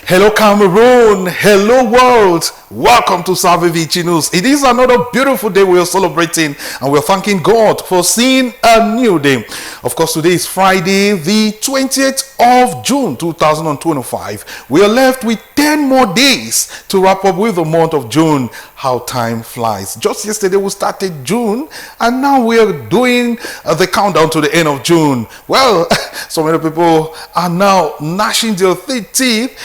Hello Cameroon, hello world, welcome to Salve Vicinus. It is another beautiful day we are celebrating and we are thanking God for seeing a new day. Of course, today is Friday, the 20th of June 2025. We are left with 10 more days to wrap up with the month of June. How time flies. Just yesterday we started June and now we are doing the countdown to the end of June. Well, so many people are now gnashing their teeth,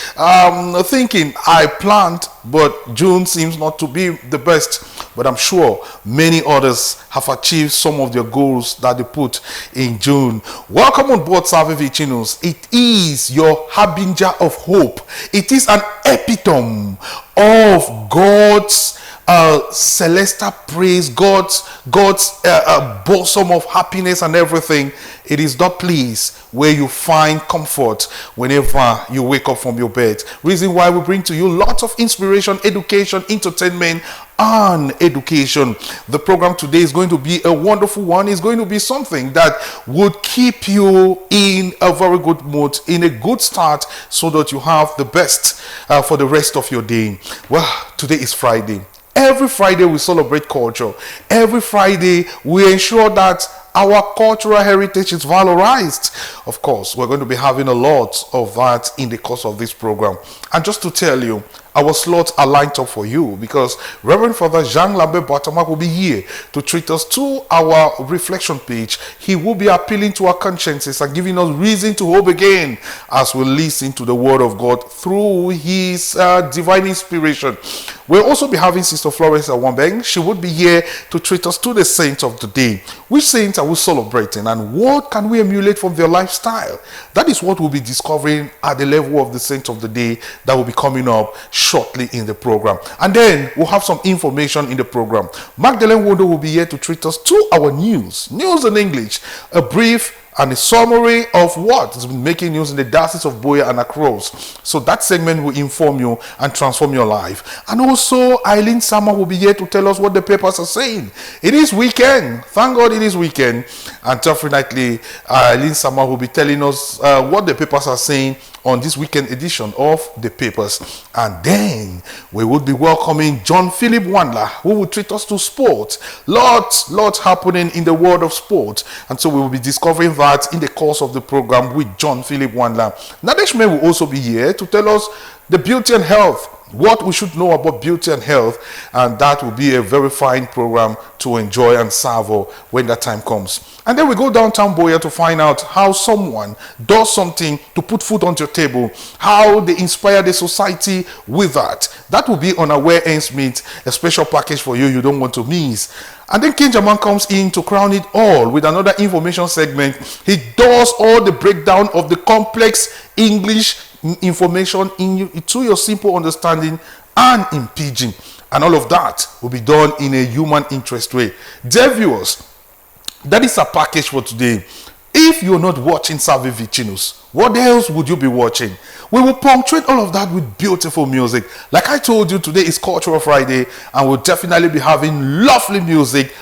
thinking I planned, but June seems not to be the best. But I'm sure many others have achieved some of their goals that they put in June. Welcome on board Salve Vicinus. It is your harbinger of hope. It is an epitome of God's celestial praise, God's bosom of happiness and everything. It is that place where you find comfort whenever you wake up from your bed. Reason why we bring to you lots of inspiration, education, entertainment, and education. The program today is going to be a wonderful one. It's going to be something that would keep you in a very good mood, in a good start, so that you have the best for the rest of your day. Well, today is Friday. Every Friday we celebrate culture. Every Friday we ensure that our cultural heritage is valorized. Of course, we're going to be having a lot of that in the course of this program. And just to tell you, our slots are lined up for you because Reverend Father Jean Lambert Batamak will be here to treat us to our reflection page. He will be appealing to our consciences and giving us reason to hope again as we listen to the word of God through his divine inspiration. We'll also be having Sister Florence Awambeng. She would be here to treat us to the saints of the day. Which saints are we celebrating and what can we emulate from their lifestyle? That is what we'll be discovering at the level of the saints of the day that will be coming up shortly in the program. And then we'll have some information in the program. Magdalene Wondo will be here to treat us to our news in English, a brief and a summary of what has been making news in the diocese of Boya and across. So that segment will inform you and transform your life. And also Eileen Sama will be here to tell us what the papers are saying. It is weekend. Thank God it is weekend. And definitely Eileen Sama will be telling us what the papers are saying on this weekend edition of the papers. And then we will be welcoming John Philip Wandler, who will treat us to sport. Lots happening in the world of sport. And so we will be discovering that in the course of the program with John Philip Wandler. Nadesh May will also be here to tell us the beauty and health, what we should know about beauty and health, and that will be a very fine program to enjoy and savor when that time comes. And then we go downtown Boya to find out how someone does something to put food on your table, how they inspire the society with that. That will be on our Where Ends Meet, a special package for you don't want to miss. And then King Jaman comes in to crown it all with another information segment. He does all the breakdown of the complex English information to your simple understanding and in pidgin. And all of that will be done in a human interest way. Dear viewers, that is a package for today. If you're not watching Salve Vicinus, what else would you be watching? We will punctuate all of that with beautiful music. Like I told you, today is Cultural Friday and we'll definitely be having lovely music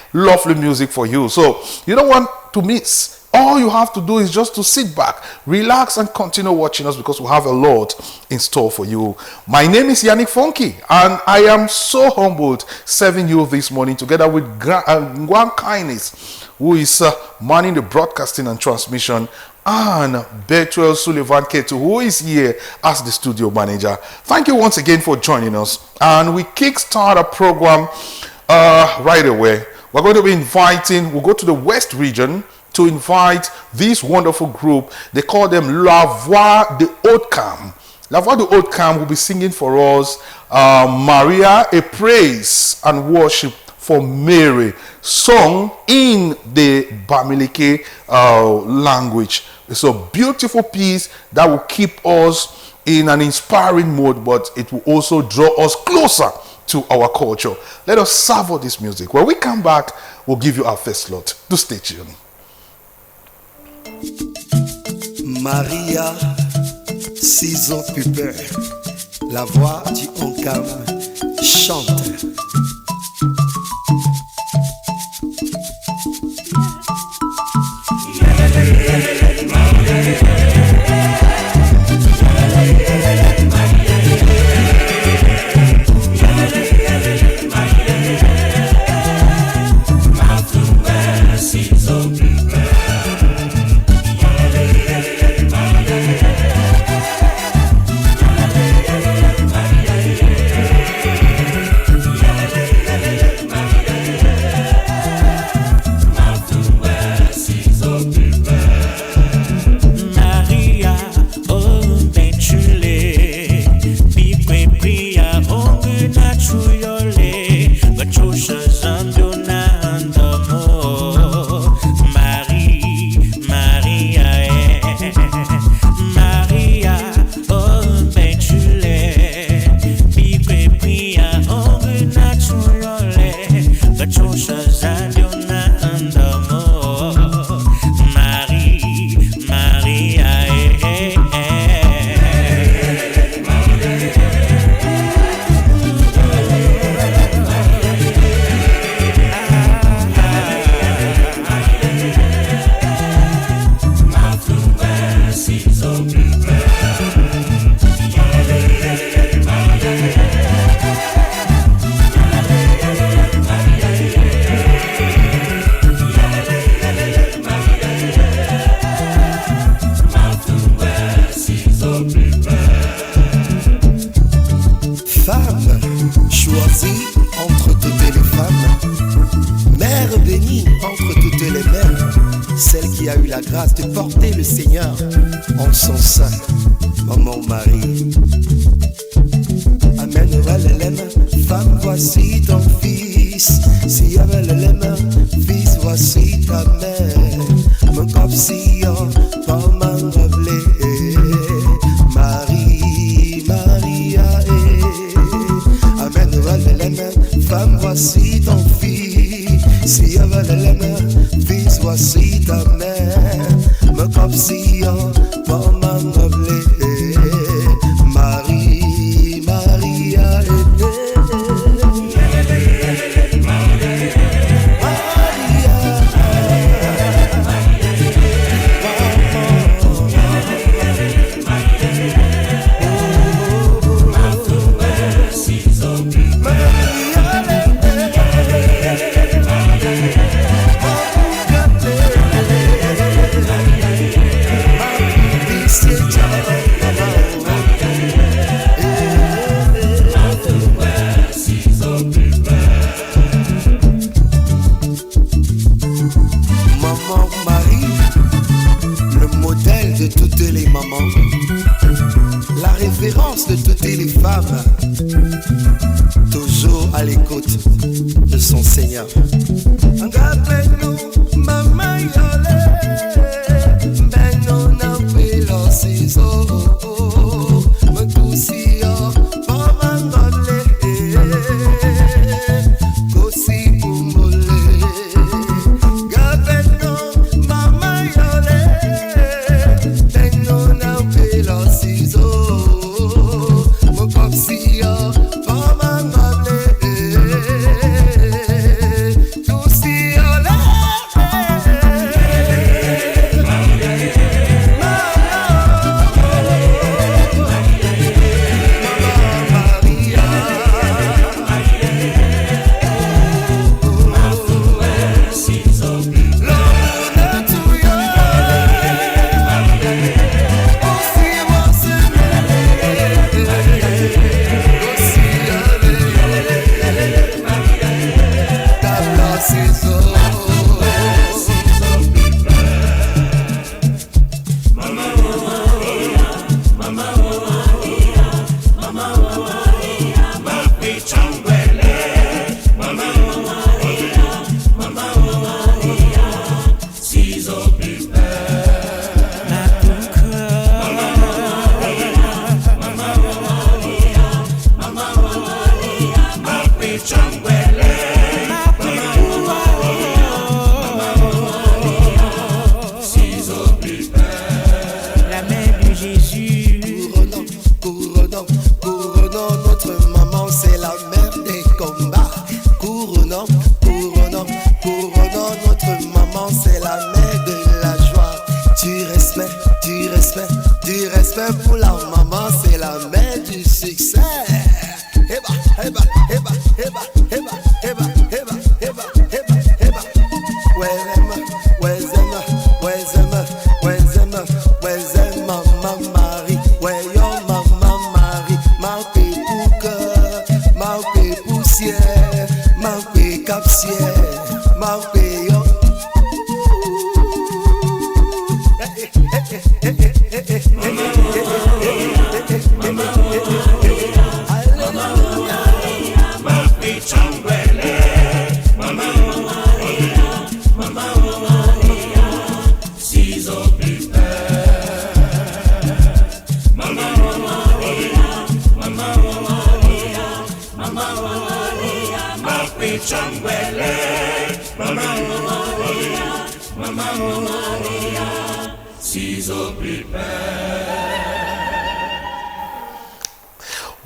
for you. So you don't want to miss. All you have to do is just to sit back, relax, and continue watching us because we have a lot in store for you. My name is Yannick Funky, and I am so humbled serving you this morning together with Ngwan Kindness, who is manning the broadcasting and transmission, and Bethuel Sullivan Ketu, who is here as the studio manager. Thank you once again for joining us, and we kickstart a program right away. We're going to be we'll go to the West region to invite this wonderful group. They call them La Voix de Haute-Cam. La Voix de Haute-Cam will be singing for us Maria, a praise and worship for Mary, sung in the Bamileke language. It's a beautiful piece that will keep us in an inspiring mood, but it will also draw us closer to our culture. Let us savor this music. When we come back, we'll give you our first slot. Do stay tuned. Maria, 6 ans pupeur, la voix du Oncam chante. Yeah. choisie entre toutes les femmes, mère bénie entre toutes les mères, celle qui a eu la grâce de porter le Seigneur en son sein, maman Marie. Amen, Valélème, femme, voici ton fils. Si Valélème, fils, voici ta mère. Mon corps si pas m'enlever. Marie, Maria, Amen, Valélème, femme, voici ton fils. Si Valélème, fils, voici ta mère. Mon corps si pas m'enlever. Marie, Maria, de toutes les femmes, toujours à l'écoute de son Seigneur.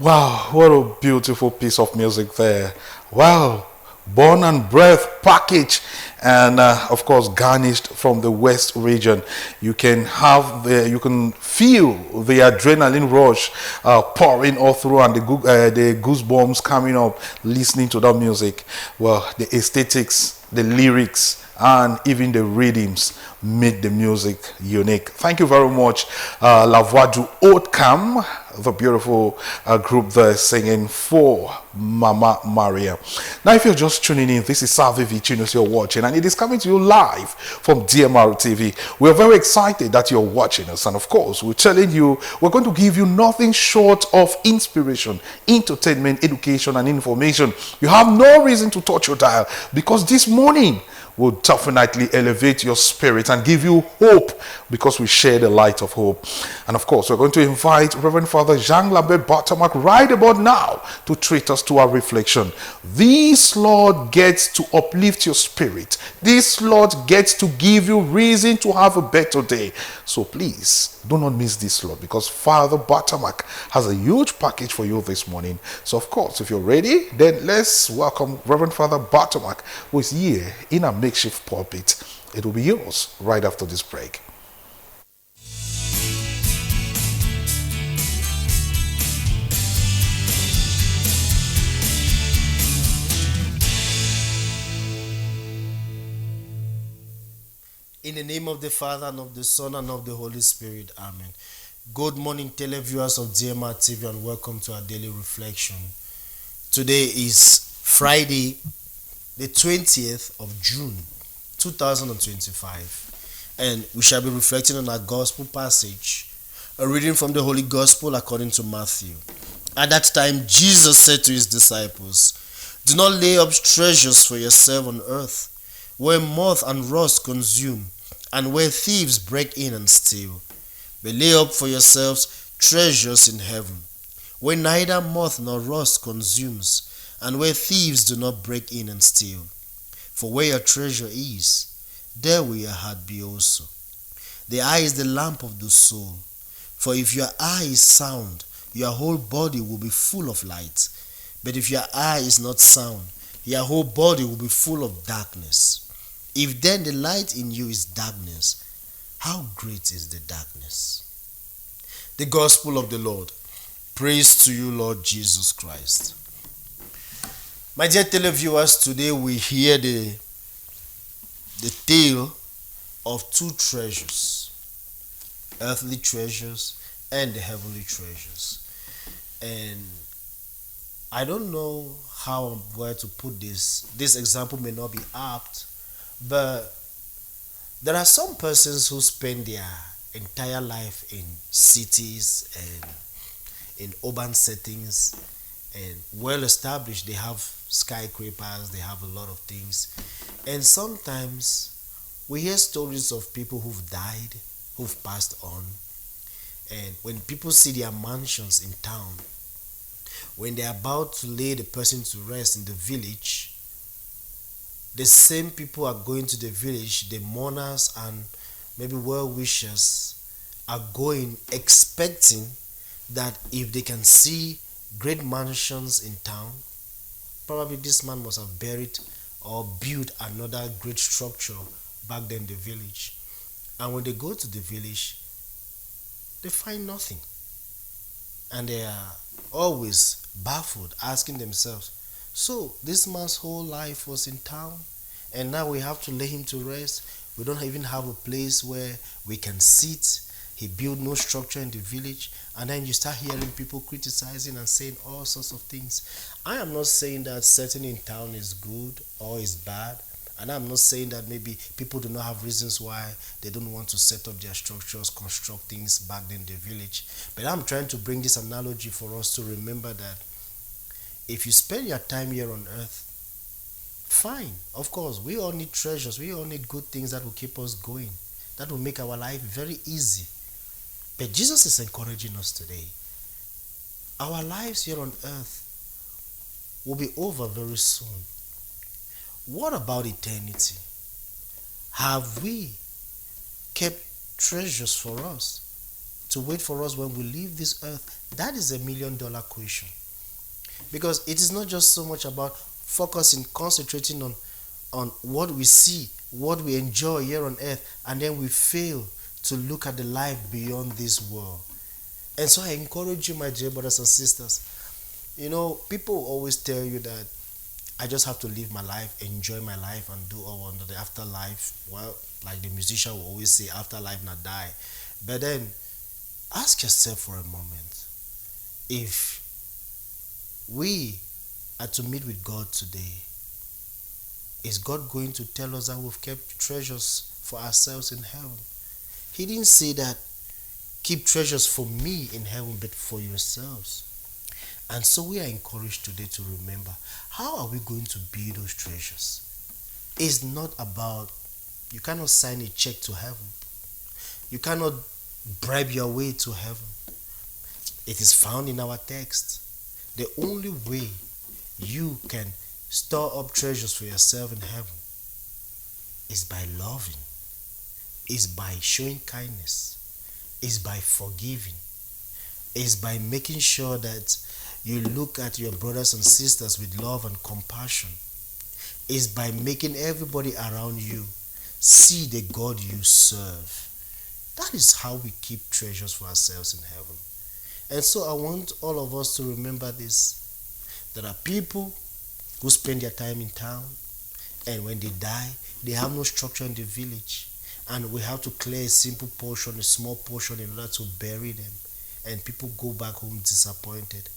Wow, what a beautiful piece of music there. Wow, born and bred package, and of course garnished from the West region. You can feel the adrenaline rush pouring all through, and the goosebumps coming up listening to that music. Well, the aesthetics, the lyrics, and even the rhythms make the music unique. Thank you very much, Lavwadu Otkam, the beautiful group there singing for Mama Maria. Now, if you're just tuning in, this is Salve Vicinus you're watching, and it is coming to you live from DMR TV. We're very excited that you're watching us, and of course, we're telling you we're going to give you nothing short of inspiration, entertainment, education, and information. You have no reason to touch your dial, because this morning will definitely elevate your spirit and give you hope, because we share the light of hope. And of course, we're going to invite Reverend Father Jean Lambert Bartamak right about now to treat us to our reflection. This Lord gets to uplift your spirit. This Lord gets to give you reason to have a better day. So please do not miss this Lord, because Father Bartamak has a huge package for you this morning. So of course, if you're ready, then let's welcome Reverend Father Bartamak, who is here in a makeshift pulpit. It will be yours right after this break. In the name of the Father, and of the Son, and of the Holy Spirit. Amen. Good morning, televiewers of DMR TV, and welcome to our daily reflection. Today is Friday, the 20th of June, 2025. And we shall be reflecting on our gospel passage, a reading from the Holy Gospel according to Matthew. At that time, Jesus said to his disciples, "Do not lay up treasures for yourself on earth, where moth and rust consume, and where thieves break in and steal. But lay up for yourselves treasures in heaven, where neither moth nor rust consumes, and where thieves do not break in and steal. For where your treasure is, there will your heart be also. The eye is the lamp of the soul. For if your eye is sound, your whole body will be full of light. But if your eye is not sound, your whole body will be full of darkness. If then the light in you is darkness, how great is the darkness?" The Gospel of the Lord. Praise to you, Lord Jesus Christ. My dear televiewers, today we hear the tale of two treasures, earthly treasures and the heavenly treasures. And I don't know how I'm going to put this. This example may not be apt, but there are some persons who spend their entire life in cities and in urban settings and well established. They have skyscrapers, they have a lot of things. And sometimes we hear stories of people who've died, who've passed on. And when people see their mansions in town, when they're about to lay the person to rest in the village, the same people are going to the village, the mourners and maybe well-wishers are going expecting that if they can see great mansions in town, probably this man must have buried or built another great structure back then in the village. And when they go to the village, they find nothing. And they are always baffled, asking themselves, so this man's whole life was in town, and now we have to lay him to rest. We don't even have a place where we can sit. He built no structure in the village. And then you start hearing people criticizing and saying all sorts of things. I am not saying that settling in town is good or is bad. And I'm not saying that maybe people do not have reasons why they don't want to set up their structures, construct things back in the village. But I'm trying to bring this analogy for us to remember that if you spend your time here on earth, fine. Of course, we all need treasures. We all need good things that will keep us going. That will make our life very easy. But Jesus is encouraging us today. Our lives here on earth will be over very soon. What about eternity? Have we kept treasures for us to wait for us when we leave this earth? That is $1 million question. Because it is not just so much about focusing, concentrating on what we see, what we enjoy here on earth, and then we fail to look at the life beyond this world. And so I encourage you, my dear brothers and sisters. You know, people always tell you that I just have to live my life, enjoy my life, and do all under the afterlife. Well, like the musician will always say, afterlife not die. But then ask yourself for a moment, if we are to meet with God today, is God going to tell us that we've kept treasures for ourselves in heaven? He didn't say that keep treasures for me in heaven, but for yourselves. And so we are encouraged today to remember, how are we going to build those treasures? It's not about, you cannot sign a check to heaven. You cannot bribe your way to heaven. It is found in our text. The only way you can store up treasures for yourself in heaven is by loving, is by showing kindness, is by forgiving, is by making sure that you look at your brothers and sisters with love and compassion, is by making everybody around you see the God you serve. That is how we keep treasures for ourselves in heaven. And so I want all of us to remember this. There are people who spend their time in town, and when they die, they have no structure in the village, and we have to clear a simple portion, a small portion, in order to bury them, and people go back home disappointed.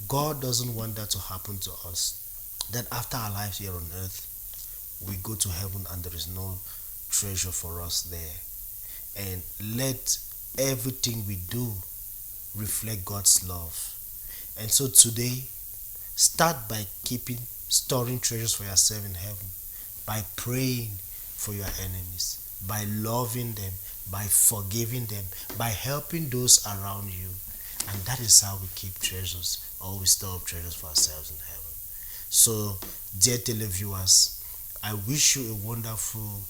God doesn't want that to happen to us, that after our lives here on earth, we go to heaven and there is no treasure for us there. And let everything we do reflect God's love. And so today, start by storing treasures for yourself in heaven, by praying for your enemies, by loving them, by forgiving them, by helping those around you. And that is how we keep treasures, or we store up treasures for ourselves in heaven. So, dear televiewers, I wish you a wonderful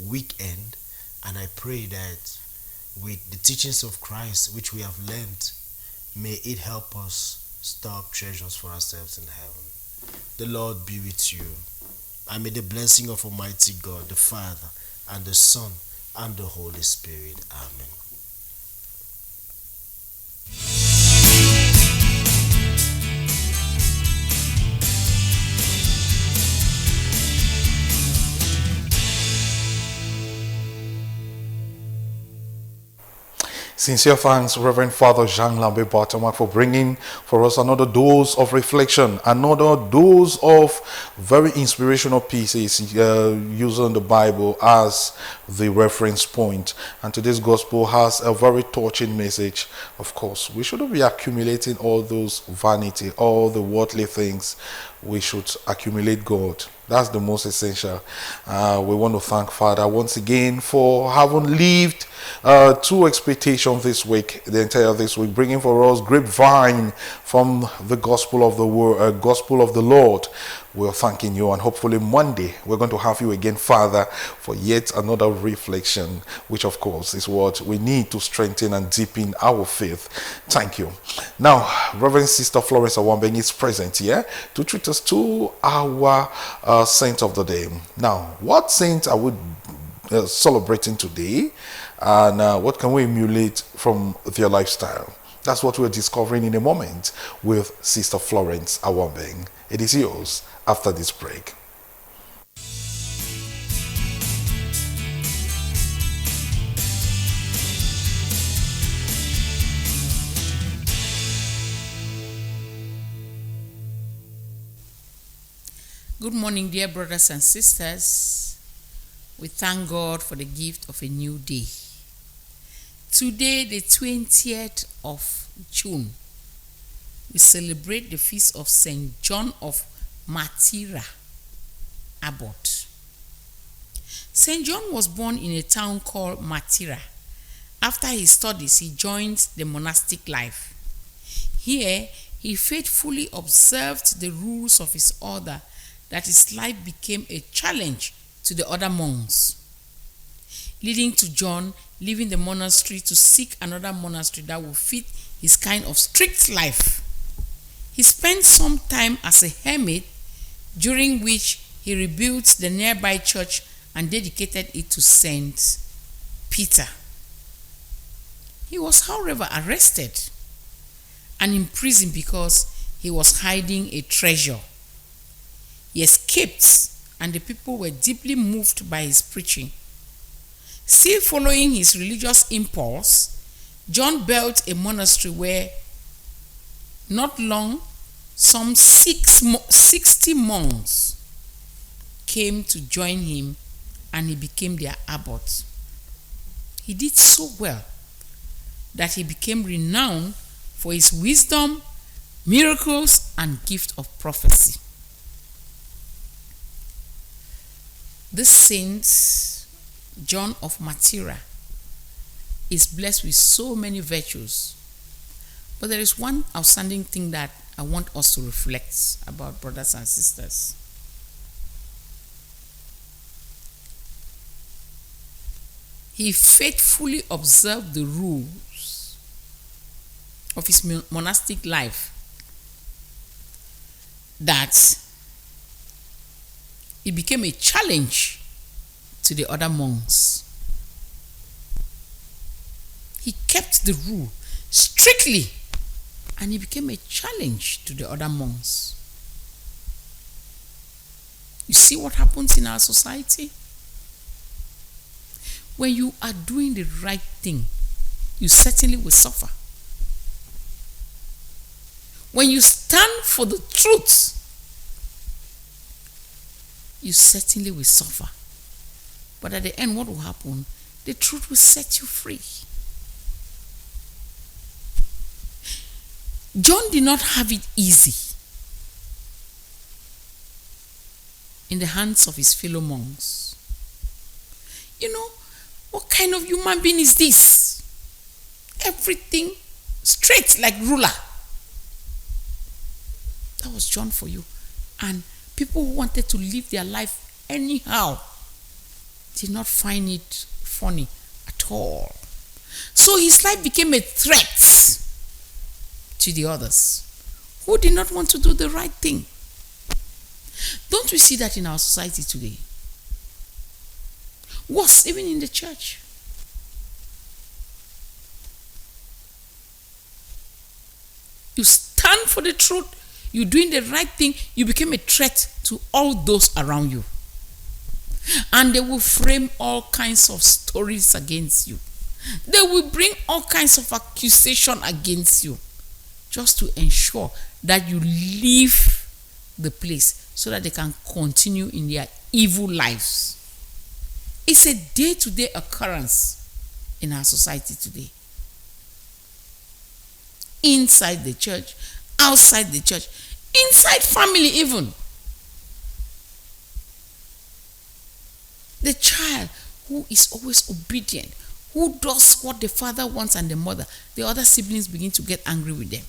weekend, and I pray that with the teachings of Christ which we have learned, may it help us store up treasures for ourselves in heaven. The Lord be with you, and may the blessing of Almighty God, the Father, and the Son, and the Holy Spirit. Amen. Sincere thanks, Reverend Father Jean Lambert Bartamac, for bringing for us another dose of reflection, another dose of very inspirational pieces using the Bible as the reference point. And today's gospel has a very touching message. Of course, we shouldn't be accumulating all those vanity, all the worldly things. We should accumulate God. That's the most essential. We want to thank Father once again for having lived to expectation this week, the entire this week, bringing for us grapevine from the gospel of the word, gospel of the Lord. We're thanking you, and hopefully Monday we're going to have you again, Father, for yet another reflection, which of course is what we need to strengthen and deepen our faith. Thank you. Now, Reverend Sister Florence Awambeng is present here to treat us to our saint of the day. Now, what saint are we celebrating today, and what can we emulate from their lifestyle? That's what we're discovering in a moment with Sister Florence Awambeng. It is yours after this break. Good morning, dear brothers and sisters. We thank God for the gift of a new day. Today, the 20th of June, we celebrate the feast of St. John of Martyra, Abbot. St. John was born in a town called Martyra. After his studies, he joined the monastic life. Here, he faithfully observed the rules of his order, that his life became a challenge to the other monks, leading to John leaving the monastery to seek another monastery that would fit his kind of strict life. He spent some time as a hermit, during which he rebuilt the nearby church and dedicated it to Saint Peter. He was, however, arrested and imprisoned because he was hiding a treasure. He escaped, and the people were deeply moved by his preaching. Still following his religious impulse, John built a monastery where, not long, some 60 monks came to join him, and he became their abbot. He did so well that he became renowned for his wisdom, miracles, and gift of prophecy. This saint, John of Matira, is blessed with so many virtues. But there is one outstanding thing that I want us to reflect about, brothers and sisters. He faithfully observed the rules of his monastic life, that it became a challenge to the other monks. He kept the rule strictly, and it became a challenge to the other monks. You see what happens in our society? When you are doing the right thing, you certainly will suffer. When you stand for the truth, you certainly will suffer. But at the end, what will happen? The truth will set you free. John did not have it easy in the hands of his fellow monks. You know, what kind of human being is this? Everything straight like ruler. That was John for you. And people who wanted to live their life anyhow did not find it funny at all. So his life became a threat to the others who did not want to do the right thing. Don't we see that in our society today? Worse, even in the church. You stand for the truth, you're doing the right thing, you became a threat to all those around you. And they will frame all kinds of stories against you. They will bring all kinds of accusation against you, just to ensure that you leave the place so that they can continue in their evil lives. It's a day-to-day occurrence in our society today. Inside the church, outside the church, inside family even. The child who is always obedient, who does what the father wants and the mother, the other siblings begin to get angry with them.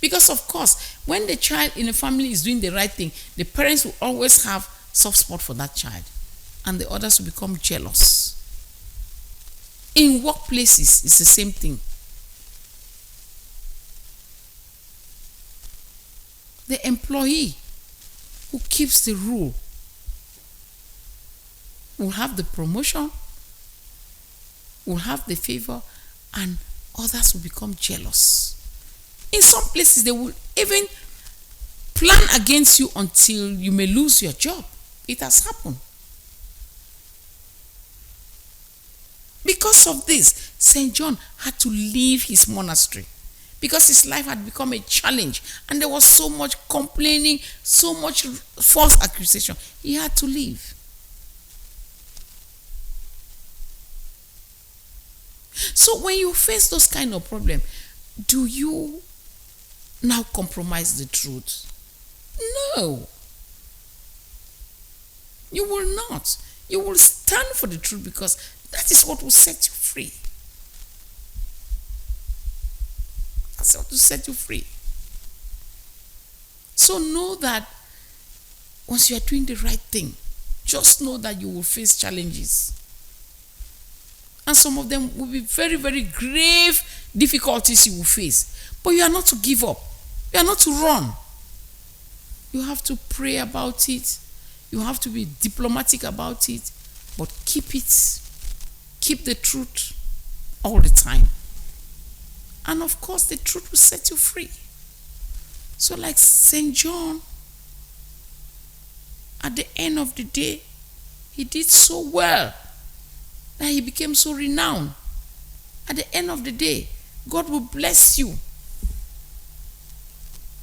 Because of course, when the child in a family is doing the right thing, the parents will always have soft spot for that child, and the others will become jealous. In workplaces, it's the same thing. The employee who keeps the rule will have the promotion, will have the favor, and others will become jealous. In some places, they will even plan against you until you may lose your job. It has happened. Because of this, St. John had to leave his monastery because his life had become a challenge and there was so much complaining, so much false accusation. He had to leave. So when you face those kind of problems, do you now compromise the truth? No. You will not. You will stand for the truth because that is what will set you free. That's what will set you free. So know that once you are doing the right thing, just know that you will face challenges. And some of them will be very, very grave difficulties you will face. But you are not to give up. You are not to run. You have to pray about it. You have to be diplomatic about it. But keep it. Keep the truth all the time. And of course, the truth will set you free. So like St. John, At the end of the day, he did so well that he became so renowned. At the end of the day, God will bless you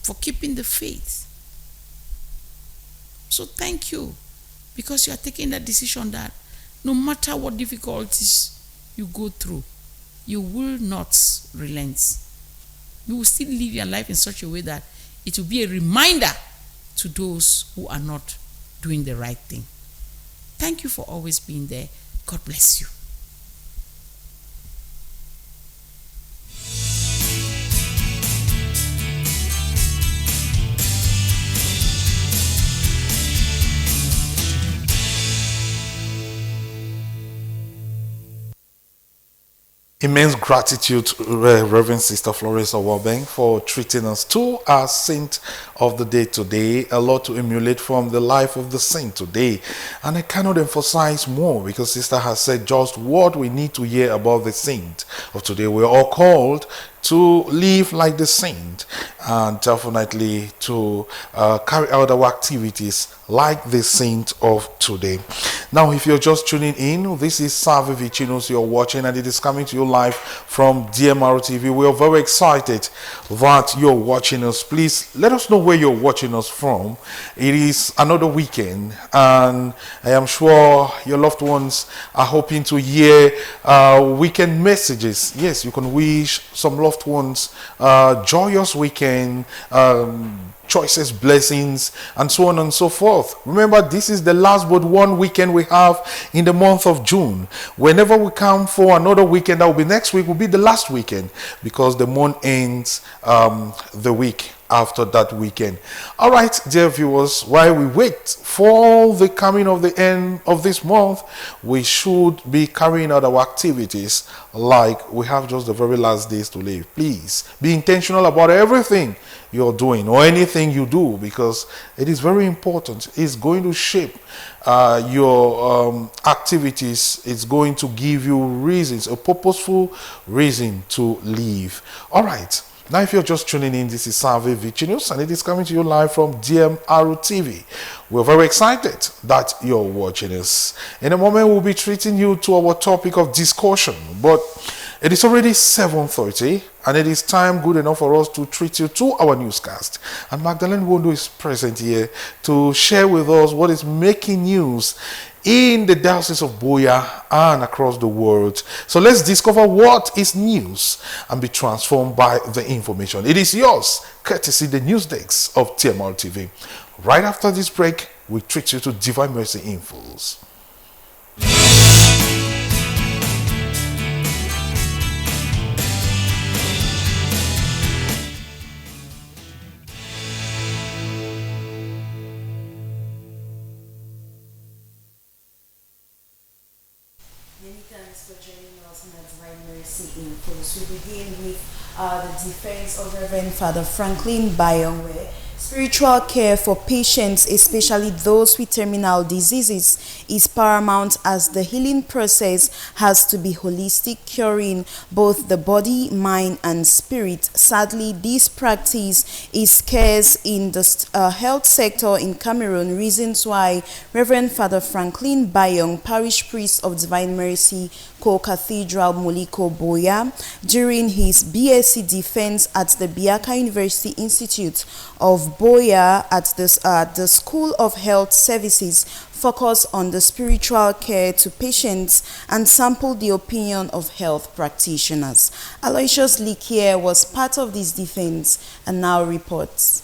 for keeping the faith. So thank you, because you are taking that decision that no matter what difficulties you go through, you will not relent. You will still live your life in such a way that it will be a reminder to those who are not doing the right thing. Thank you for always being there. God bless you. Immense gratitude to Reverend Sister Florence Awabeng for treating us to our saint of the day today. A lot to emulate from the life of the saint today. And I cannot emphasize more because Sister has said just what we need to hear about the saint of today. We're all called to live like the saint and definitely to carry out our activities like the saint of today. Now, if you're just tuning in, this is Salve Vicinus you're watching, and it is coming to you live from DMR TV. We are very excited that you're watching us. Please let us know where you're watching us from. It is another weekend, and I am sure your loved ones are hoping to hear weekend messages. Yes, you can wish some loved ones joyous weekend, choices, blessings, and so on and so forth. Remember, this is the last but one weekend we have in the month of June. Whenever we come for another weekend, that will be next week, will be the last weekend, because the month ends the week after that weekend. All right, dear viewers, while we wait for the coming of the end of this month, we should be carrying out our activities like we have just the very last days to live. Please be intentional about everything you're doing or anything you do, because it is very important. It's going to shape your activities. It's going to give you reasons, a purposeful reason to live. All right. Now, if you're just tuning in, this is Salve Vicinus, and it is coming to you live from DMR TV. We're very excited that you're watching us. In a moment, we'll be treating you to our topic of discussion, but it is already 7:30, and it is time good enough for us to treat you to our newscast. And Magdalene Wondo is present here to share with us what is making news in the Diocese of Boya and across the world. So let's discover what is news and be transformed by the information. It is yours, courtesy the news desk of TMR TV. Right after this break, we treat you to Divine Mercy Infos. We begin with the defense of Reverend Father Franklin Bayong, where spiritual care for patients, especially those with terminal diseases, is paramount, as the healing process has to be holistic, curing both the body, mind, and spirit. Sadly, this practice is scarce in the health sector in Cameroon, reasons why Reverend Father Franklin Bayong, parish priest of Divine Mercy, Co-Cathedral Moliko Boya, during his BSc defense at the Biaka University Institute of Boya at the School of Health Services, focused on the spiritual care to patients and sampled the opinion of health practitioners. Aloysius Likier was part of this defense and now reports.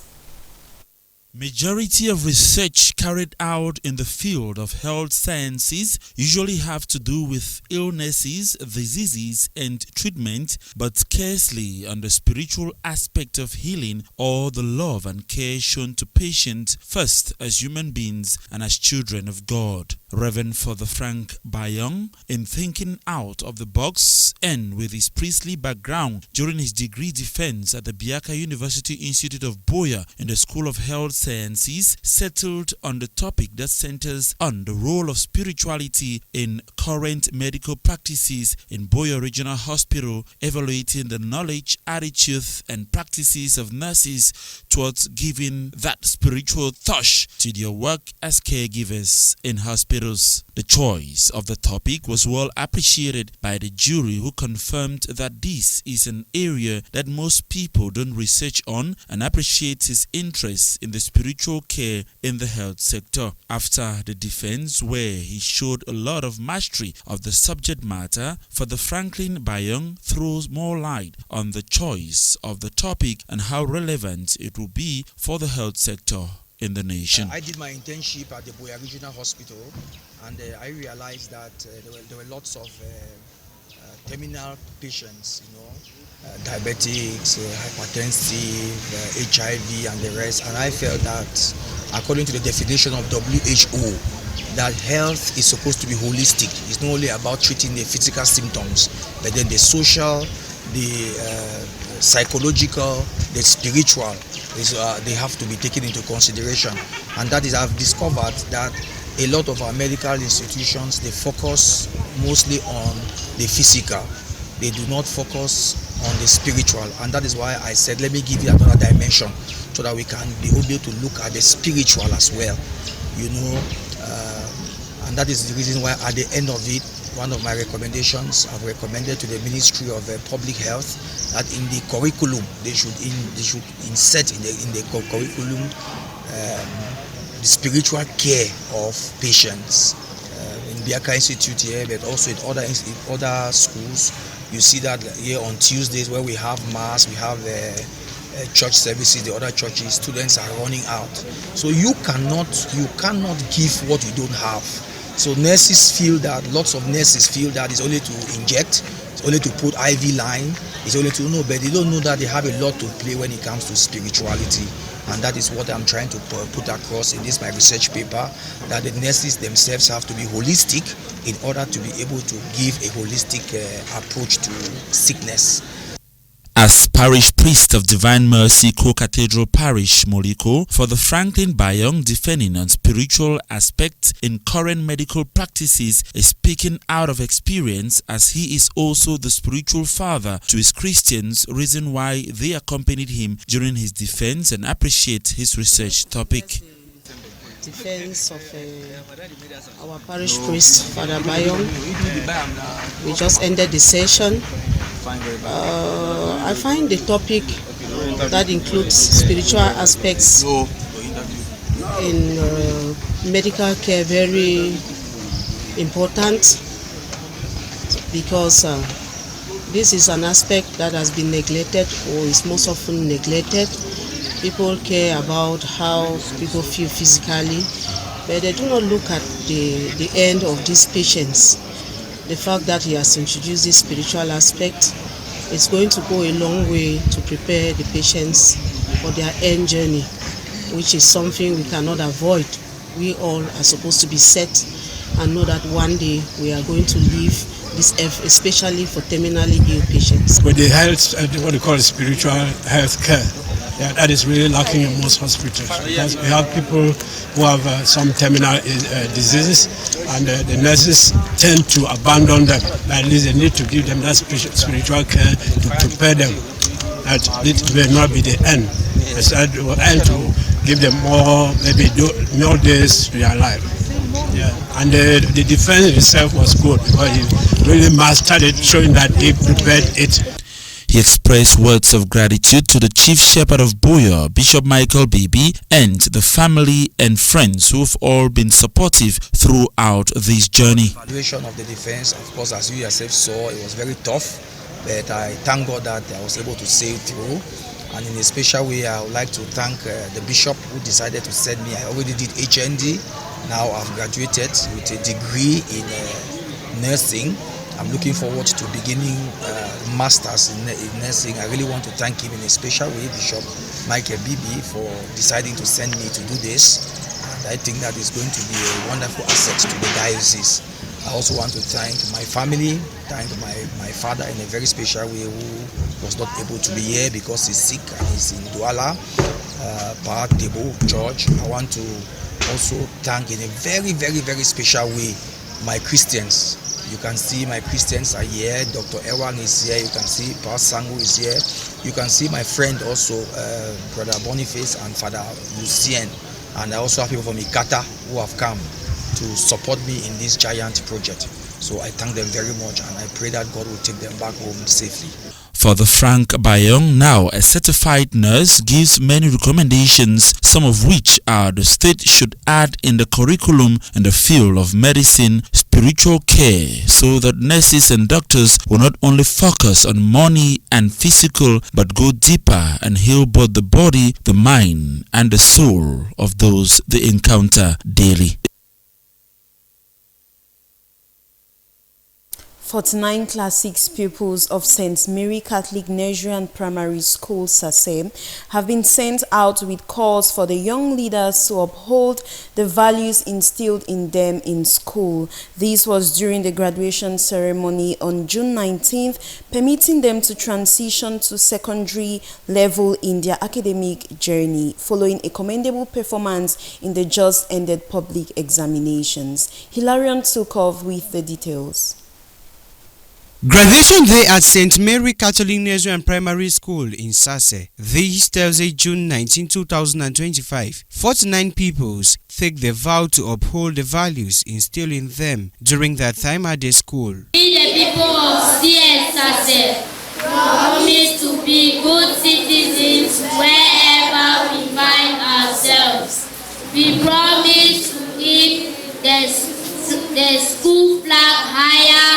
Majority of research carried out in the field of health sciences usually have to do with illnesses, diseases, and treatment, but scarcely on the spiritual aspect of healing or the love and care shown to patients first as human beings and as children of God. Reverend Father Frank Bayong, in thinking out of the box and with his priestly background during his degree defense at the Biaka University Institute of Boya in the School of Health Sciences, settled on the topic that centers on the role of spirituality in current medical practices in Boya Regional Hospital, evaluating the knowledge, attitudes, and practices of nurses towards giving that spiritual touch to their work as caregivers in hospitals. The choice of the topic was well appreciated by the jury, who confirmed that this is an area that most people don't research on, and appreciates his interest in the spiritual care in the health sector. After the defense, where he showed a lot of mastery of the subject matter, Father Franklin Bayong throws more light on the choice of the topic and how relevant it will be for the health sector in the nation. I did my internship at the Boya Regional Hospital, and I realized that there were lots of terminal patients, diabetics, hypertensive, HIV, and the rest. And I felt that, according to the definition of WHO, that health is supposed to be holistic. It's not only about treating the physical symptoms, but then the social, the psychological, the spiritual, they have to be taken into consideration. And that is, I've discovered that a lot of our medical institutions, they focus mostly on the physical. They do not focus on the spiritual. And that is why I said, let me give you another dimension so that we can be able to look at the spiritual as well. And that is the reason why at the end of it, one of my recommendations, I've recommended to the Ministry of Public Health that in the curriculum they should insert in the curriculum the spiritual care of patients. In Biaka Institute here, but also in other schools, you see that here on Tuesdays where we have mass, we have church services, the other churches, students are running out. So you cannot give what you don't have. So nurses feel that, lots of nurses feel that it's only to inject, it's only to put IV line, it's only to know, but they don't know that they have a lot to play when it comes to spirituality. And that is what I'm trying to put across in this my research paper, that the nurses themselves have to be holistic in order to be able to give a holistic approach to sickness. As parish priest of Divine Mercy Co-Cathedral Parish, Moliko, Father Franklin Bayong, defending on spiritual aspects in current medical practices, is speaking out of experience, as he is also the spiritual father to his Christians, reason why they accompanied him during his defense and appreciate his research topic. Defense of our parish priest, Father Bayong. We just ended the session. I find the topic that includes spiritual aspects in medical care very important, because this is an aspect that has been neglected, or is most often neglected. People care about how people feel physically, but they do not look at the end of these patients. The fact that he has introduced this spiritual aspect is going to go a long way to prepare the patients for their end journey, which is something we cannot avoid. We all are supposed to be set and know that one day we are going to leave this earth, especially for terminally ill patients. With the health, what we call spiritual health care, that is really lacking in most hospitals, because we have people who have some terminal diseases, and the nurses tend to abandon them. At least they need to give them that spiritual care to prepare them that it may not be the end. Instead, it will end to give them more days to their life. And the defense itself was good, because he really mastered it, showing that he prepared it. He expressed words of gratitude to the Chief Shepherd of Boya, Bishop Michael Bibi, and the family and friends who've all been supportive throughout this journey. The evaluation of the defense, of course, as you yourself saw, it was very tough, but I thank God that I was able to see it through. And in a special way, I would like to thank the bishop who decided to send me. I already did HND. Now I've graduated with a degree in nursing. I'm looking forward to beginning masters in nursing. I really want to thank him in a special way, Bishop Michael Bibi, for deciding to send me to do this. I think that is going to be a wonderful asset to the diocese. I also want to thank my family, thank my father in a very special way who was not able to be here because he's sick and he's in Douala, Park Table Church. I want to also thank in a very, very, very special way my Christians. You can see my Christians are here. Dr. Ewan is here. You can see Pastor Sangu is here. You can see my friend also, Brother Boniface and Father Lucien. And I also have people from Ikata who have come to support me in this giant project. So I thank them very much and I pray that God will take them back home safely. Father Frank Bayong, now a certified nurse, gives many recommendations, some of which are the state should add in the curriculum in the field of medicine, spiritual care, so that nurses and doctors will not only focus on money and physical, but go deeper and heal both the body, the mind, and the soul of those they encounter daily. 49 Class 6 pupils of St. Mary Catholic Nursery and Primary School, Salve, have been sent out with calls for the young leaders to uphold the values instilled in them in school. This was during the graduation ceremony on June 19th, permitting them to transition to secondary level in their academic journey, following a commendable performance in the just ended public examinations. Hilarion took off with the details. Graduation Day at St. Mary Catholic Nursery and Primary School in Salve. This Thursday, June 19, 2025. 49 pupils take the vow to uphold the values instilled in them during their time at the school. We, the people of Salve, promise to be good citizens wherever we find ourselves. We promise to keep the school flag higher.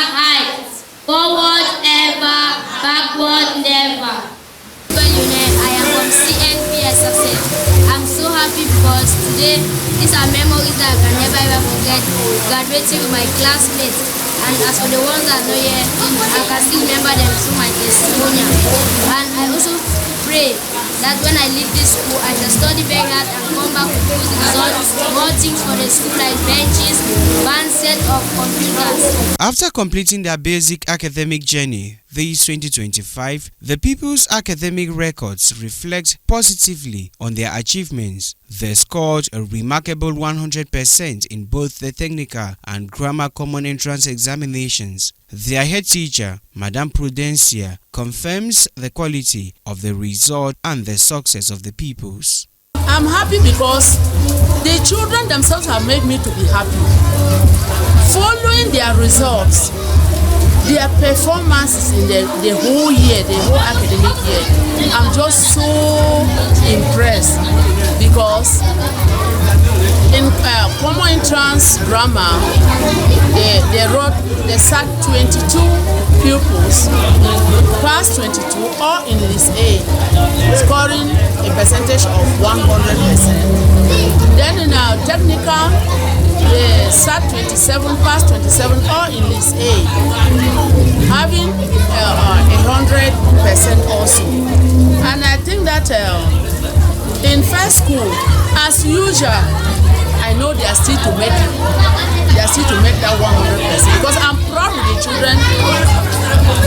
Forward ever, backward never. I am from CNPS Success. I'm so happy because today these are memories that I can never ever forget. Graduating with my classmates, and as for the ones that are not here, I can still remember them through my testimonial. And I also pray that when I leave this school, I shall study very hard and come back with good results, more things for the school like benches, one set of computers. After completing their basic academic journey, this 2025, the pupils' academic records reflect positively on their achievements. They scored a remarkable 100% in both the technical and grammar common entrance examinations. Their head teacher, Madame Prudencia, confirms the quality of the result and the success of the pupils. I'm happy because the children themselves have made me to be happy. Following their results, their performances in the whole year, the whole academic year, I'm just so impressed because in common entrance grammar, they sat 22 pupils, passed 22, all in list A, scoring a percentage of 100%. Then in our technical, they sat 27, passed 27, all in list A, having 100% also. And I think that in first school, as usual, I know they are still to make it. They are still to make that 100% because I'm proud of the children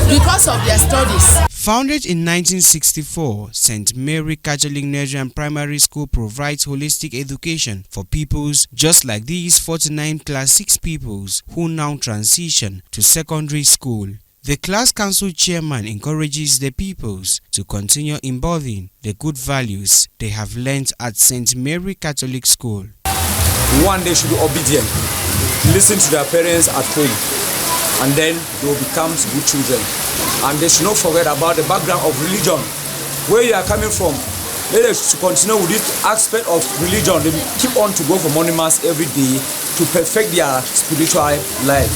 because of their studies. Founded in 1964, St. Mary Catholic Nursery and Primary School provides holistic education for pupils just like these 49 Class 6 pupils who now transition to secondary school. The class council chairman encourages the pupils to continue embodying the good values they have learned at St. Mary Catholic School. One, they should be obedient, listen to their parents at home, and then they will become good children. And they should not forget about the background of religion, where you are coming from. They should continue with this aspect of religion. They keep on to go for morning mass every day to perfect their spiritual life.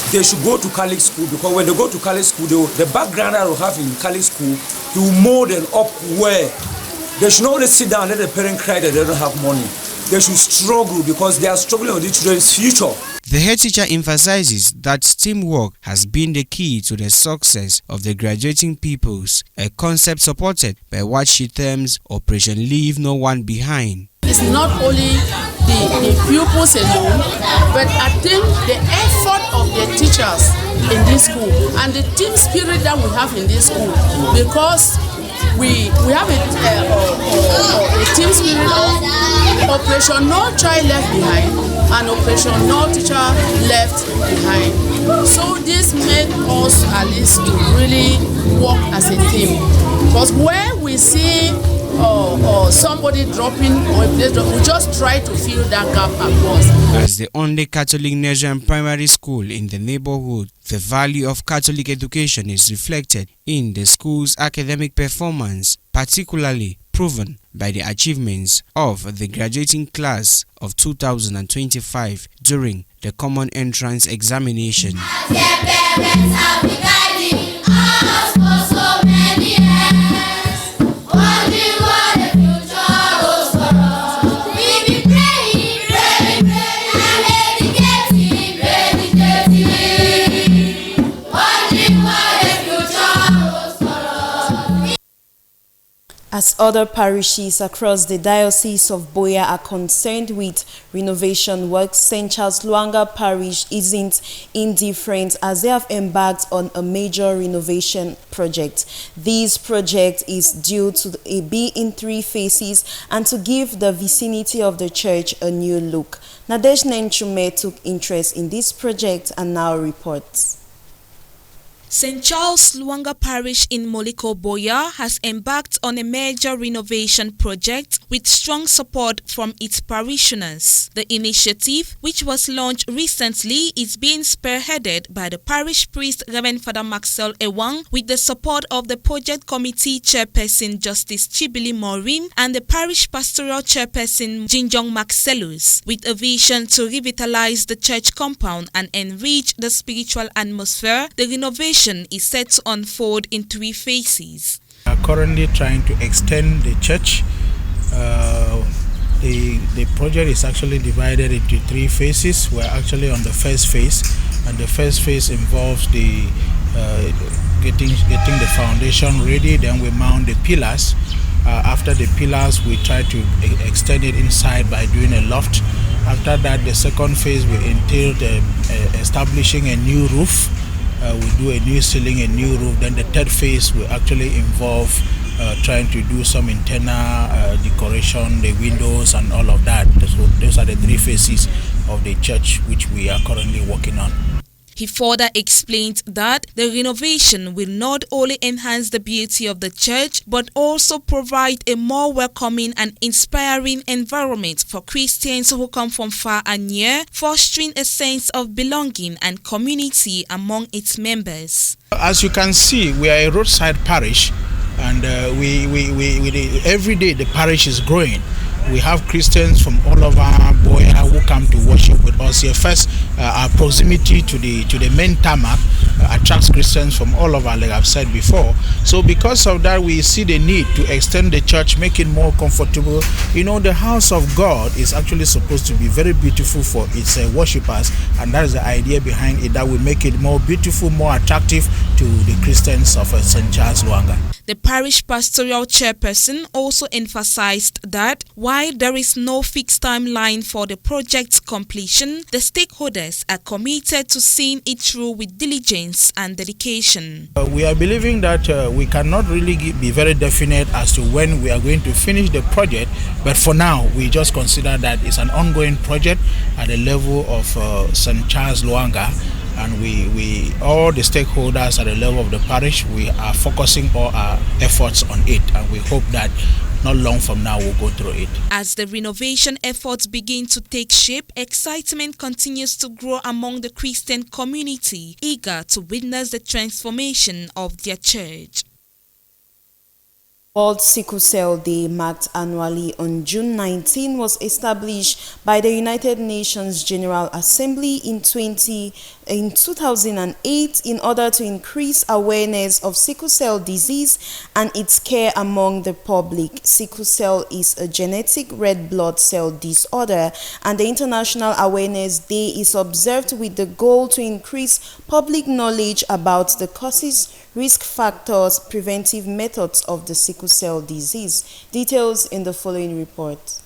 They should go to Catholic school because when they go to Catholic school, the background that they have in Catholic school, they will mold them up where they should not only sit down and let the parent cry that they don't have money. They should struggle because they are struggling with the children's future. The head teacher emphasizes that teamwork has been the key to the success of the graduating pupils, a concept supported by what she terms Operation Leave No One Behind. It's not only the the pupils alone, but I think the effort of the teachers in this school and the team spirit that we have in this school, because we have a team spirit of Operation No Child Left Behind and Operation No Teacher Left Behind. So this made us at least to really work as a team, because where we see somebody dropping or if they drop, we just try to fill that gap across. As the only Catholic Nigerian primary school in the neighborhood, the value of Catholic education is reflected in the school's academic performance, particularly proven by the achievements of the graduating class of 2025 during the common entrance examination. As other parishes across the Diocese of Boya are concerned with renovation works, St. Charles Luanga Parish isn't indifferent as they have embarked on a major renovation project. This project is due to be in 3 phases and to give the vicinity of the church a new look. Nadesh Nenchume took interest in this project and now reports. St. Charles Luanga Parish in Moliko Boya has embarked on a major renovation project with strong support from its parishioners. The initiative, which was launched recently, is being spearheaded by the parish priest Reverend Father Maxwell Ewang with the support of the project committee chairperson Justice Chibili Maureen and the parish pastoral chairperson Jinjong Maxellus, with a vision to revitalize the church compound and enrich the spiritual atmosphere. The renovation is set to unfold in 3 phases. We are currently trying to extend the church. The project is actually divided into 3 phases. We're actually on the first phase, and the first phase involves the getting the foundation ready. Then we mount the pillars. After the pillars, we try to extend it inside by doing a loft. After that, the second phase will entail establishing a new roof. We do a new ceiling, a new roof. Then the third phase will actually involve trying to do some internal decoration, the windows and all of that. So those are the 3 phases of the church which we are currently working on. He further explained that the renovation will not only enhance the beauty of the church, but also provide a more welcoming and inspiring environment for Christians who come from far and near, fostering a sense of belonging and community among its members. As you can see, we are a roadside parish, and every day the parish is growing. We have Christians from all over Boya who come to worship with us here. First, our proximity to the main tarmac attracts Christians from all over, like I've said before. So because of that, we see the need to extend the church, make it more comfortable. You know, the house of God is actually supposed to be very beautiful for its worshippers, and that is the idea behind it, that will make it more beautiful, more attractive to the Christians of St. Charles Luanga. The parish pastoral chairperson also emphasized that while there is no fixed timeline for the project's completion, the stakeholders are committed to seeing it through with diligence and dedication. We are believing that we cannot really be very definite as to when we are going to finish the project, but for now we just consider that it's an ongoing project at the level of St. Charles Luanga. And we all the stakeholders at the level of the parish, we are focusing all our efforts on it, and we hope that not long from now we'll go through it. As the renovation efforts begin to take shape, excitement continues to grow among the Christian community, eager to witness the transformation of their church. World Sickle Cell Day, marked annually on June 19, was established by the United Nations General Assembly in 2008 in order to increase awareness of sickle cell disease and its care among the public. Sickle cell is a genetic red blood cell disorder, and the International Awareness Day is observed with the goal to increase public knowledge about the causes, risk factors, preventive methods of the sickle cell disease. Details in the following report.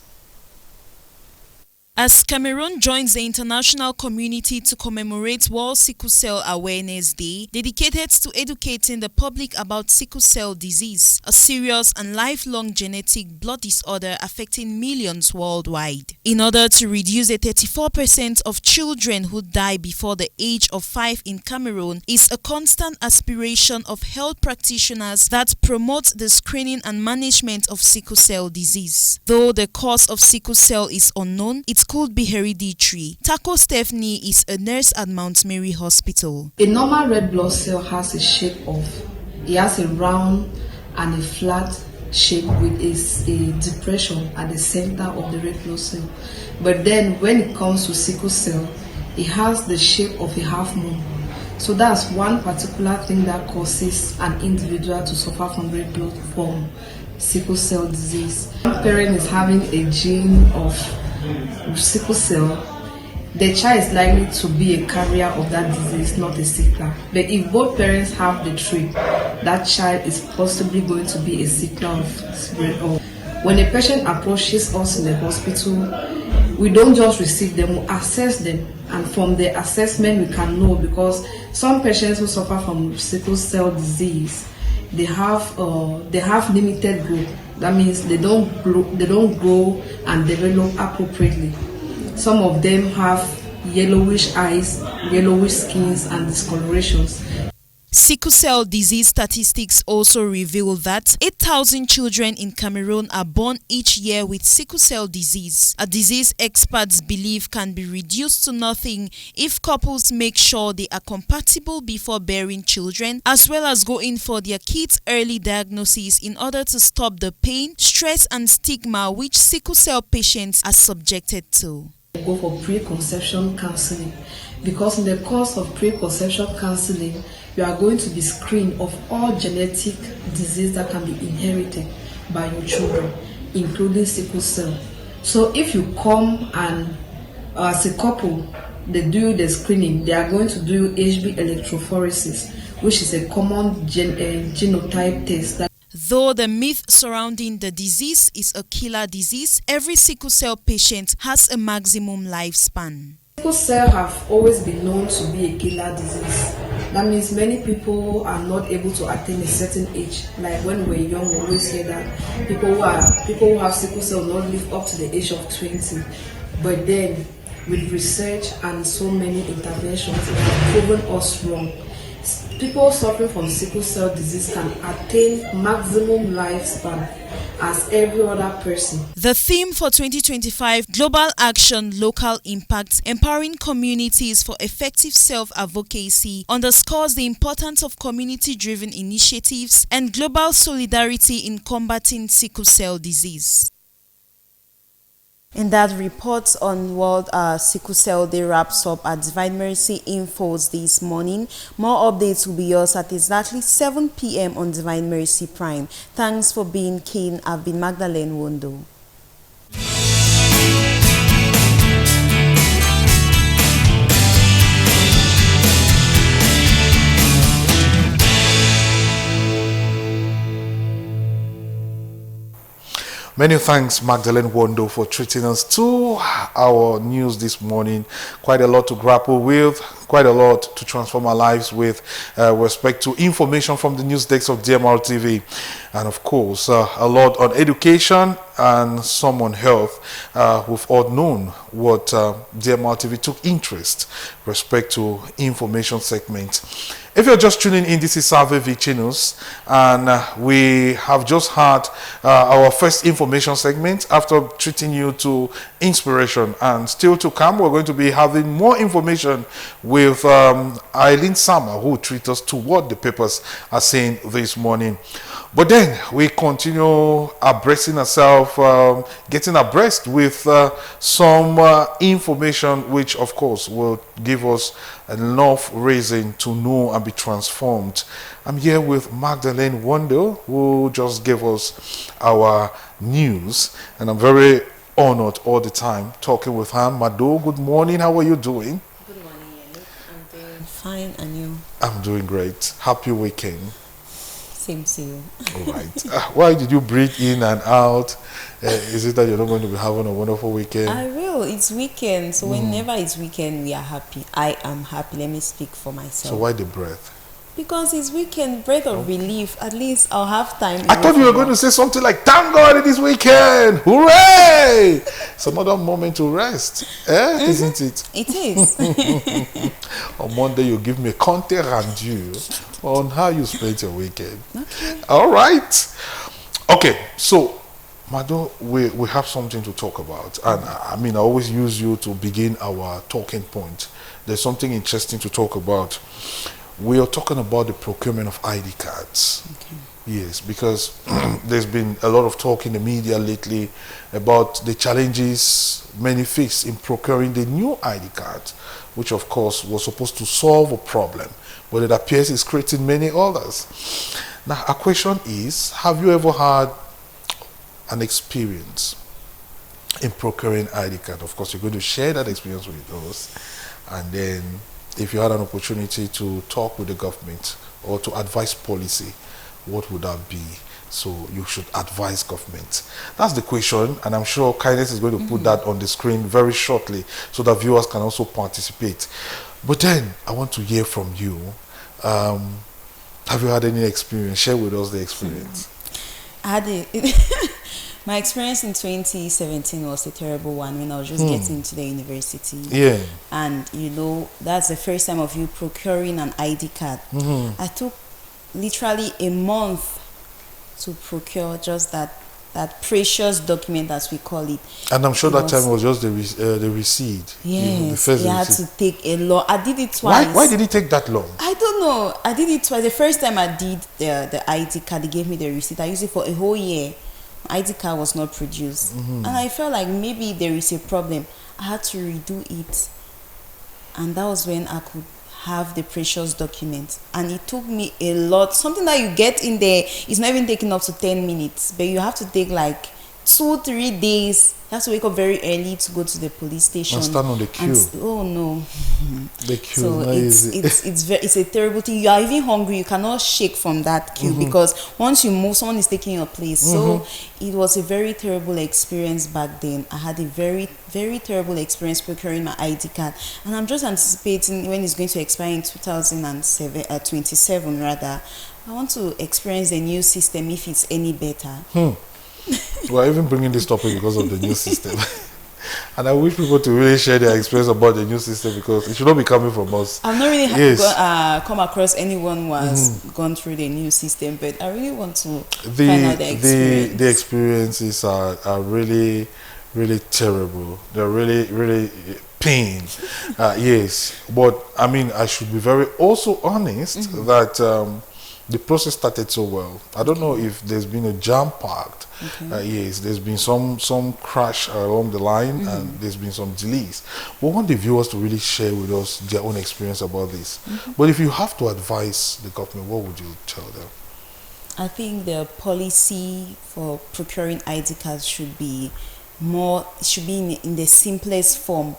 As Cameroon joins the international community to commemorate World Sickle Cell Awareness Day, dedicated to educating the public about sickle cell disease, a serious and lifelong genetic blood disorder affecting millions worldwide. In order to reduce the 34% of children who die before the age of 5 in Cameroon is a constant aspiration of health practitioners that promote the screening and management of sickle cell disease. Though the cause of sickle cell is unknown, it could be hereditary. Taco Stephanie is a nurse at Mount Mary Hospital. A normal red blood cell has a shape of, it has a round and a flat shape with a depression at the center of the red blood cell. But then when it comes to sickle cell, it has the shape of a half moon. So that's one particular thing that causes an individual to suffer from red blood from sickle cell disease. One parent is having a gene of sickle cell, the child is likely to be a carrier of that disease, not a sickler. But if both parents have the trait, that child is possibly going to be a sickler of. When a patient approaches us in the hospital, we don't just receive them, we assess them, and from the assessment we can know, because some patients who suffer from sickle cell disease, they have limited growth. That means they don't grow and develop appropriately. Some of them have yellowish eyes, yellowish skins, and discolorations. Sickle cell disease statistics also reveal that 8,000 children in Cameroon are born each year with sickle cell disease, a disease experts believe can be reduced to nothing if couples make sure they are compatible before bearing children, as well as go in for their kids' early diagnosis in order to stop the pain, stress, and stigma which sickle cell patients are subjected to. Go for pre-conception counseling, because in the course of pre-conception counseling, you are going to be screened of all genetic disease that can be inherited by your children, including sickle cell. So if you come and as a couple, they do the screening, they are going to do HB electrophoresis, which is a common genotype test. Though the myth surrounding the disease is a killer disease, every sickle cell patient has a maximum lifespan. Sickle cell have always been known to be a killer disease. That means many people are not able to attain a certain age. Like when we were young, we always hear that people who have sickle cell not live up to the age of 20. But then, with research and so many interventions, it has proven us wrong. People suffering from sickle cell disease can attain maximum lifespan as every other person. The theme for 2025, Global Action, Local Impact, Empowering Communities for Effective Self-Advocacy, underscores the importance of community-driven initiatives and global solidarity in combating sickle cell disease. And that report on World Sickle Cell Day wraps up at Divine Mercy Infos this morning. More updates will be yours at exactly 7 p.m. on Divine Mercy Prime. Thanks for being keen. I've been Magdalene Wondo. Many thanks, Magdalene Wondo, for treating us to our news this morning. Quite a lot to grapple with, quite a lot to transform our lives with respect to information from the news desk of DMR TV. And of course, a lot on education and some on health. We've all known what DMR TV took interest respect to information segments. If you're just tuning in, this is Salve, Vicinus, and we have just had our first information segment after treating you to inspiration. And still to come, we're going to be having more information with Eileen Sama, who will treat us to what the papers are saying this morning. But then we continue abreasting ourselves, getting abreast with some information which, of course, will give us enough reason to know and be transformed. I'm here with Magdalene Wondo, who just gave us our news, and I'm very honored all the time talking with her. Mado, good morning. How are you doing? Good morning, Yannick. I'm doing fine, and you? I'm doing great. Happy weekend. Same to you. All right. Why did you breathe in and out? Is it that you're not going to be having a wonderful weekend? I will. still, it's weekend. So whenever it's weekend, we are happy. I am happy. Let me speak for myself. So why the breath? Because it's weekend, breath of relief. At least I'll have time. I thought you were going to say something like, thank God it is weekend. Hooray! It's another moment to rest. Isn't it? It is. On Monday, you give me a compte rendu on how you spent your weekend. Okay. All right. Okay, so, Mado, we have something to talk about. And I mean, I always use you to begin our talking point. There's something interesting to talk about. We are talking about the procurement of ID cards. Okay. Yes, because there's been a lot of talk in the media lately about the challenges many face in procuring the new ID cards, which of course was supposed to solve a problem, but it appears it's creating many others. Now, a question is, have you ever had an experience in procuring ID card? Of course, you're going to share that experience with us, and then if you had an opportunity to talk with the government or to advise policy, what would that be? So you should advise government. That's the question, and I'm sure Kindness is going to put that on the screen very shortly so that viewers can also participate. But then I want to hear from you. Have you had any experience? Share with us the experience. I had my experience in 2017 was a terrible one when I was just getting into the university. Yeah. And you know, that's the first time of you procuring an ID card. I took literally a month to procure just that precious document, as we call it. And I'm sure that time was just the receipt. Yes, the first it had receipt. to take a lot. I did it twice. Why did it take that long? I don't know. I did it twice. The first time I did the ID card, they gave me the receipt. I used it for a whole year. My ID card was not produced. And I felt like maybe there is a problem. I had to redo it. And that was when I could have the precious document. And it took me a lot. Something that you get in there is not even taking up to 10 minutes. But you have to take like 2-3 days. You have to wake up very early to go to the police station And stand on the queue. Oh no. The queue, So not easy. it's a terrible thing. You are even hungry. You cannot shake from that queue because once you move, someone is taking your place. So it was a very terrible experience back then. I had a very, very terrible experience procuring my ID card, and I'm just anticipating when it's going to expire in 2027 rather. I want to experience the new system if it's any better. We're even bringing this topic because of the new system. And I wish people to really share their experience about the new system because it should not be coming from us. I've not really come across anyone who has gone through the new system, but I really want to find out the experience. The experiences are really, really terrible. They're really, really pain. Yes. But I mean, I should be very also honest that the process started so well. I don't know if there's been a jam packed. Yes, there's been some crash along the line and there's been some delays. We want the viewers to really share with us their own experience about this. But if you have to advise the government, what would you tell them? I think the policy for procuring ID cards should be in the simplest form.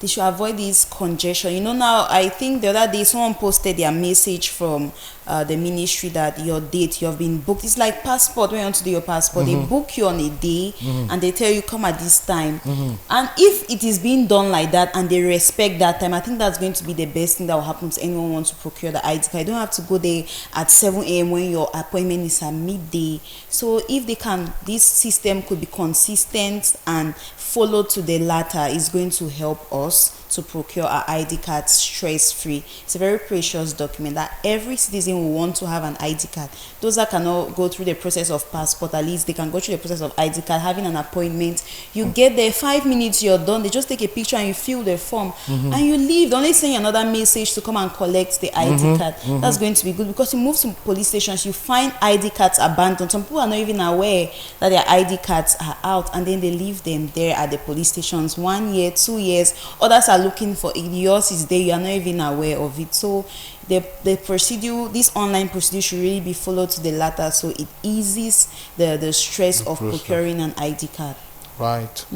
They should avoid this congestion. You know, now I think the other day someone posted their message from the ministry that your date you have been booked. It's like passport. When you want to do your passport, they book you on a day and they tell you come at this time. And if it is being done like that and they respect that time, I think that's going to be the best thing that will happen to anyone who wants to procure the ID card. You don't have to go there at 7 a.m. when your appointment is at midday. So if they can, this system could be consistent and follow to the latter, is going to help us to procure our ID card stress-free. It's a very precious document that every citizen will want to have an ID card. Those that cannot go through the process of passport, at least they can go through the process of ID card, having an appointment. You get there, 5 minutes, you're done. They just take a picture and you fill the form and you leave. They only send another message to come and collect the ID card. That's going to be good because you move to police stations, you find ID cards abandoned. Some people are not even aware that their ID cards are out, and then they leave them there at the police stations 1 year, 2 years. Others are looking for it. Yours is there, you are not even aware of it. So the procedure, this online procedure should really be followed to the latter, so it eases the stress of procuring an ID card. Right.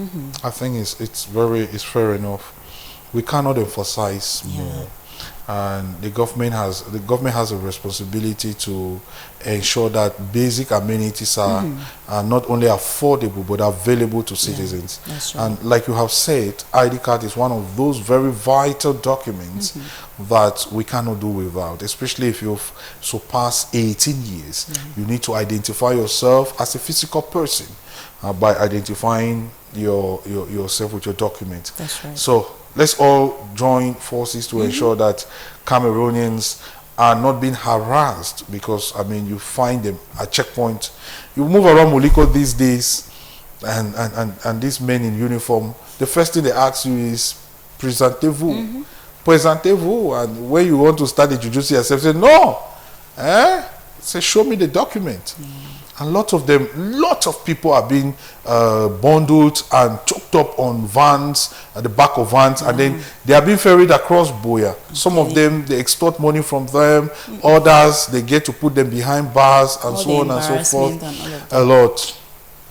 I think it's fair enough. We cannot emphasize more. and the government has a responsibility to ensure that basic amenities are not only affordable but available to citizens. That's right. And like you have said, ID card is one of those very vital documents that we cannot do without, especially if you've surpassed 18 years. You need to identify yourself as a physical person by identifying yourself with your document. That's right. So let's all join forces to ensure that Cameroonians are not being harassed, because I mean, you find them at checkpoint. You move around Moliko these days, and these men in uniform, the first thing they ask you is présentez-vous, présentez-vous, and when you want to start introducing yourself, say no, say show me the document. And lots of people are being bundled and choked up on vans, at the back of vans, and then they are being ferried across Boya. Some of them, they extort money from them. Others, they get to put them behind bars and All so the on and so forth. embarrassment and all of A lot.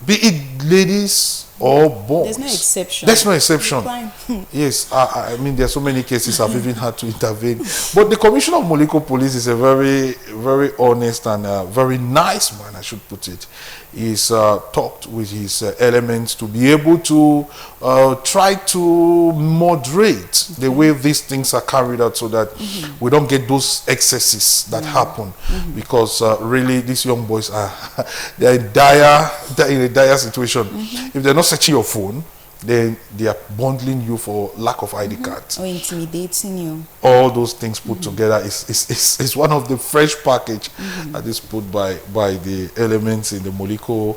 Be it ladies or boys. There's no exception. There's no exception. Fine. Yes, I mean, there are so many cases I've even had to intervene. But the Commissioner of Moliko Police is a very, very honest and very nice man, I should put it. He's talked with his elements to be able to try to moderate the way these things are carried out, so that we don't get those excesses that happen. Because really, these young boys are they're in a dire situation. If they're not searching your phone, then they are bundling you for lack of ID cards. Or intimidating you. All those things put together is one of the fresh package that is put by the elements in the Moliko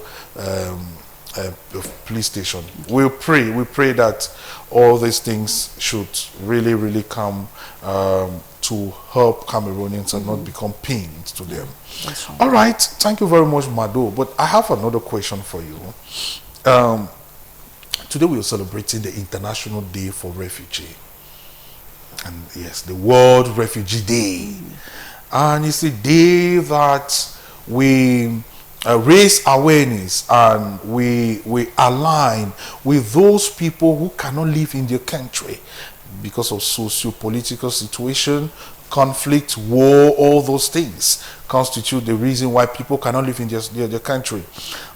police station. We pray that all these things should really come to help Cameroonians and not become pains to them. That's right. All right, thank you very much, Mado. But I have another question for you. Today we are celebrating the International Day for Refugee. And yes, the World Refugee Day. And it's a day that we raise awareness and we align with those people who cannot live in their country because of socio-political situation, conflict, war, all those things constitute the reason why people cannot live in their country.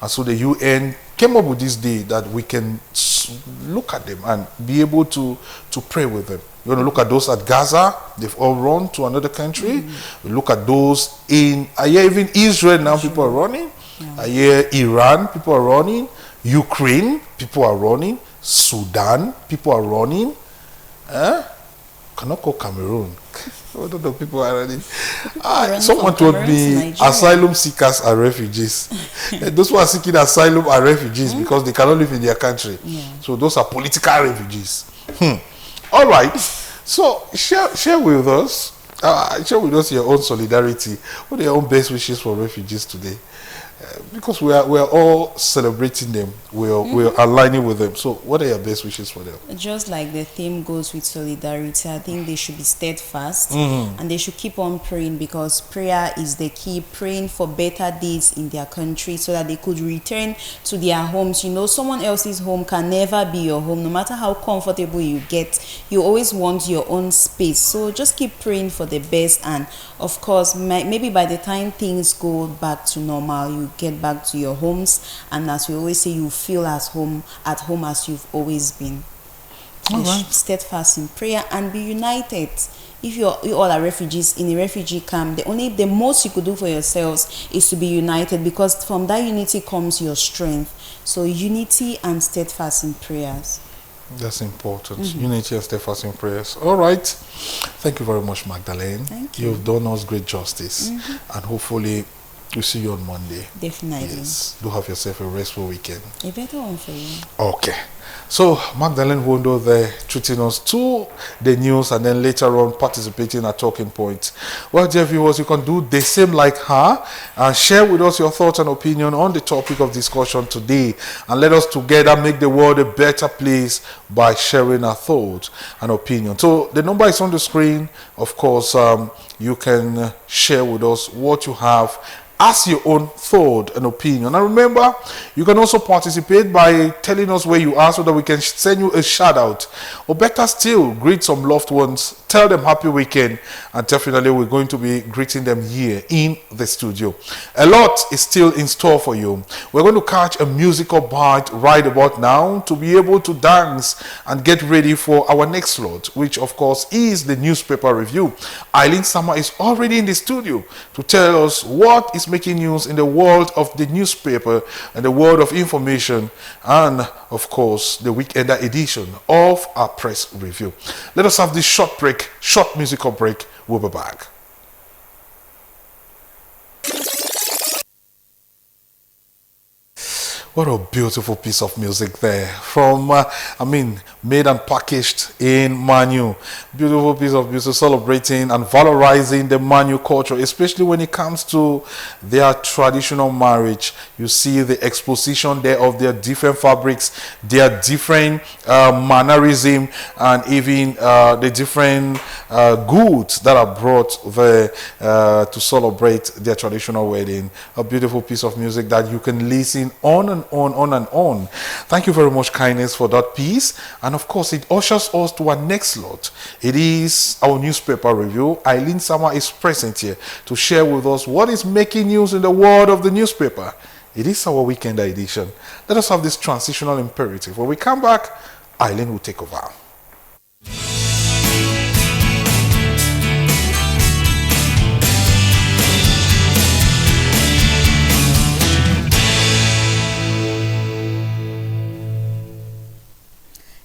And so the UN came up with this day that we can look at them and be able to pray with them. You want to look at those at Gaza, they've all run to another country. We look at those in, even Israel now, people are running. Iran, people are running. Ukraine, people are running. Sudan, people are running. Cannot call Cameroon. I don't know, people are running. Someone told me asylum seekers are refugees. Those who are seeking asylum are refugees because they cannot live in their country. So those are political refugees. All right. So share with us. Share with us your own solidarity. What are your own best wishes for refugees today? Because we are all celebrating them, we're aligning with them. So what are your best wishes for them? Just like the theme goes with solidarity, I think they should be steadfast and they should keep on praying, because prayer is the key. Praying for better days in their country so that they could return to their homes. You know, someone else's home can never be your home. No matter how comfortable you get, you always want your own space. So just keep praying for the best, and of course maybe by the time things go back to normal, you get back to your homes, and as we always say, you feel at home as you've always been. Steadfast in prayer and be united. If you all are refugees in a refugee camp, the most you could do for yourselves is to be united, because from that unity comes your strength. So unity and steadfast in prayers. That's important. Unity and steadfast in prayers. All right. Thank you very much, Magdalene. Thank you. You've done us great justice. And hopefully we'll see you on Monday. Definitely. Yes. Do have yourself a restful weekend. A better one for you. Okay. So Magdalene Wondo there treating us to the news and then later on participating at Talking Point. Well, dear viewers, you can do the same like her and share with us your thoughts and opinion on the topic of discussion today, and let us together make the world a better place by sharing our thoughts and opinion. So the number is on the screen. Of course, you can share with us what you have Ask your own thought and opinion. And remember, you can also participate by telling us where you are so that we can send you a shout out. Or better still, greet some loved ones, tell them happy weekend, and definitely we're going to be greeting them here in the studio. A lot is still in store for you. We're going to catch a musical bite right about now to be able to dance and get ready for our next slot, which of course is the newspaper review. Eileen Sama is already in the studio to tell us what is making news in the world of the newspaper and the world of information, and of course the weekender edition of our press review. Let us have this short break, short musical break. We'll be back. What a beautiful piece of music there from, made and packaged in Manu. Beautiful piece of music celebrating and valorizing the Manu culture, especially when it comes to their traditional marriage. You see the exposition there of their different fabrics, their different mannerism, and even the different goods that are brought there to celebrate their traditional wedding. A beautiful piece of music that you can listen on and on. Thank you very much, Kindness, for that piece. And of course, it ushers us to our next slot. It is our newspaper review. Eileen Sama is present here to share with us what is making news in the world of the newspaper. It is our weekend edition. Let us have this transitional imperative. When we come back, Eileen will take over.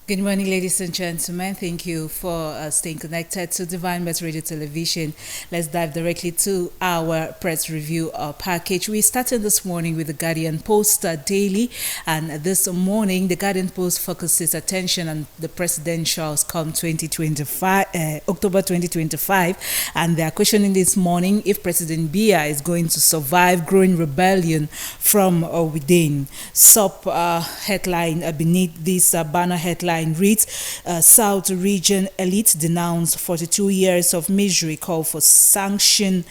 Good morning, ladies and gentlemen. Thank you for staying connected to Divine Best Radio Television. Let's dive directly to our press review package. We started this morning with the Guardian Post daily, and this morning the Guardian Post focuses attention on the presidentials come 2025, October 2025, and they are questioning this morning if President Biya is going to survive growing rebellion from within. Headline beneath this banner headline reads, South Region elite denounce 42 years of misery, call for sanction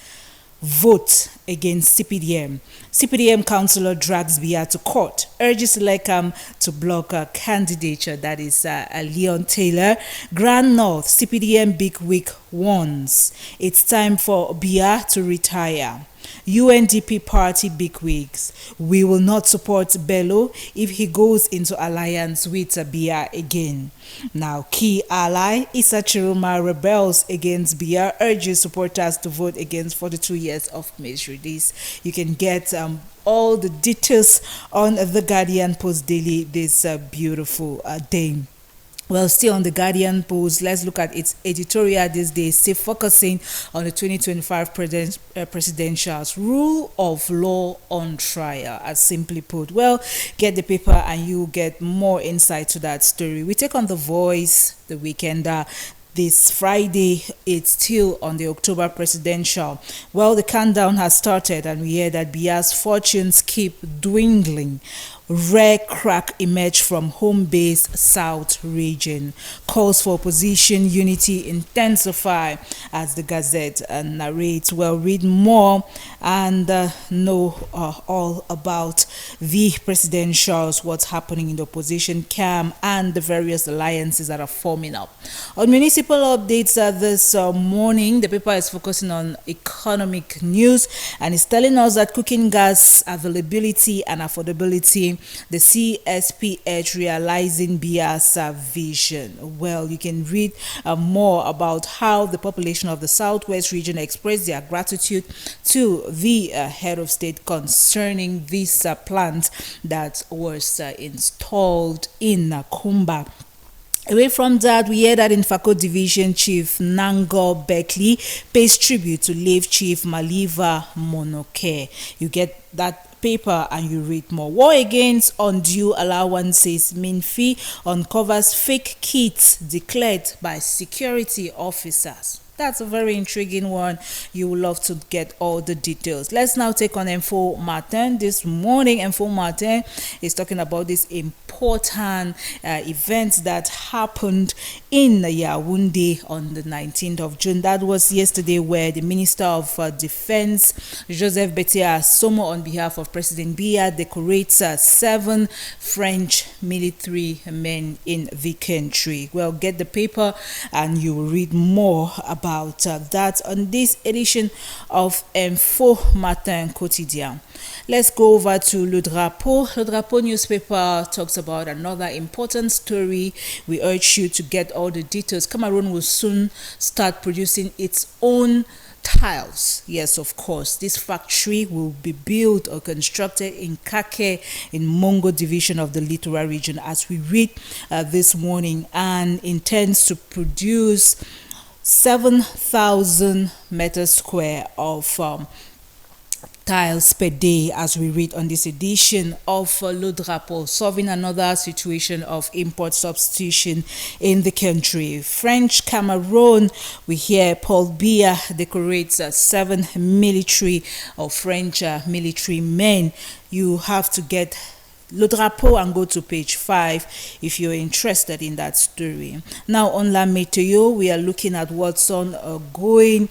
vote against CPDM. CPDM councillor drags Biya to court, urges Lekam to block a candidature, that is Leon Taylor. Grand North, CPDM big week warns it's time for Biya to retire. UNDP party bigwigs, we will not support Bello if he goes into alliance with Biya again. Now, key ally Issa Chiruma rebels against Biya, urges supporters to vote against 42 years of misery. This, you can get all the details on the Guardian Post Daily this beautiful day. Well, still on the Guardian Post, let's look at its editorial this day, still focusing on the 2025 presidentials. Rule of law on trial, as simply put. Well, get the paper and you get more insight to that story. We take on The Voice, the Weekender. This Friday, it's still on the October presidential. Well, the countdown has started and we hear that Biya's fortunes keep dwindling. Rare crack emerged from home base South region. Calls for opposition unity intensify, as the Gazette narrates. Well, read more and know all about the presidentials, what's happening in the opposition camp, and the various alliances that are forming up. On municipal updates this morning, the paper is focusing on economic news and is telling us that cooking gas availability and affordability, the CSPH realizing Biya's vision. Well, you can read more about how the population of the Southwest region expressed their gratitude to the head of state concerning this plant that was installed in Kumba. Away from that, we hear that in Fako Division, Chief Nango Beckley pays tribute to late Chief Maliva Monoke. You get that paper and you read more. War against undue allowances. Minfi uncovers fake kits declared by security officers. That's a very intriguing one. You will love to get all the details. Let's now take on Info Martin. This morning, Info Martin is talking about this important event that happened in Yaoundé on the 19th of June. That was yesterday, where the Minister of Defense, Joseph Betia Somo, on behalf of President Biya, decorates 7 French military men in the country. Well, get the paper and you will read more about that on this edition of Info Matin Quotidien. Let's go over to Le Drapeau. Le Drapeau newspaper talks about another important story. We urge you to get all the details. Cameroon will soon start producing its own tiles. Yes, of course. This factory will be built or constructed in Kake in Mongo division of the Littoral region, as we read this morning, and intends to produce 7,000 meters square of tiles per day, as we read on this edition of Le Drapeau, solving another situation of import substitution in the country. French Cameroon, we hear Paul Biya decorates 7 military or French military men. You have to get Le Drapeau and go to page 5 if you're interested in that story. Now on La Météo, we are looking at what's going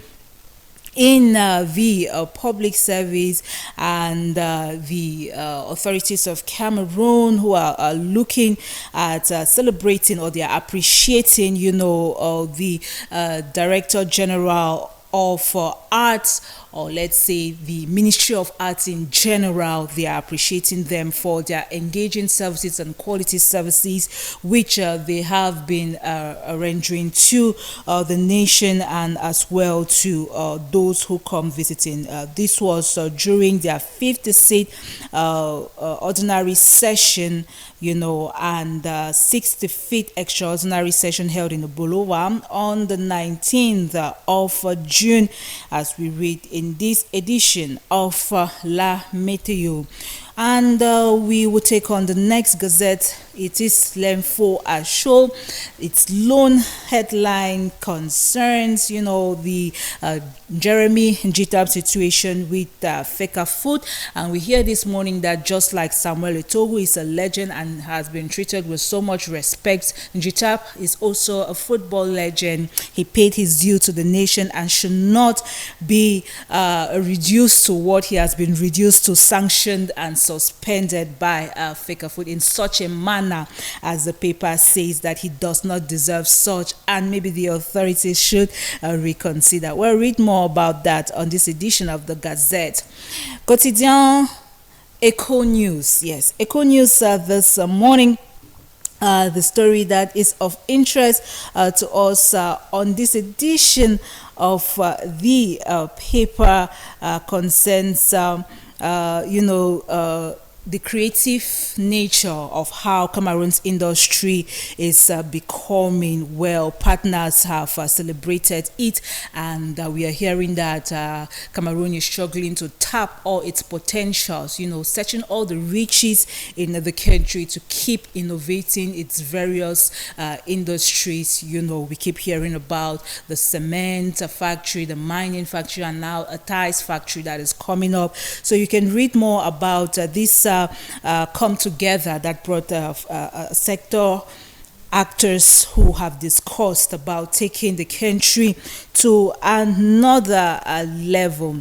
in the public service and the authorities of Cameroon, who are looking at celebrating, or they are appreciating, the Director General of Arts, or let's say the Ministry of Arts in general. They are appreciating them for their engaging services and quality services which they have been rendering to the nation, and as well to those who come visiting. This was during their 56th ordinary session, and 65th extraordinary session held in the Bolowa on the 19th of June, as we read in this edition of La Météo. And we will take on the next gazette. It is L'Info à Chaud. Its lone headline concerns, the Jeremy Njitab situation with Fecafoot. And we hear this morning that just like Samuel Eto'o, who is a legend and has been treated with so much respect, Njitab is also a football legend. He paid his due to the nation and should not be reduced to what he has been reduced to, sanctioned and suspended by Fecafoot in such a manner, as the paper says, that he does not deserve such, and maybe the authorities should reconsider. We'll read more about that on this edition of the Gazette. Quotidien Echo News. Yes, Echo News this morning. The story that is of interest to us on this edition of the paper concerns the creative nature of how Cameroon's industry is becoming. Well, partners have celebrated it, and we are hearing that Cameroon is struggling to tap all its potentials, searching all the riches in the country to keep innovating its various industries. We keep hearing about the cement factory, the mining factory, and now a tiles factory that is coming up. So you can read more about this come together that brought sector actors who have discussed about taking the country to another level.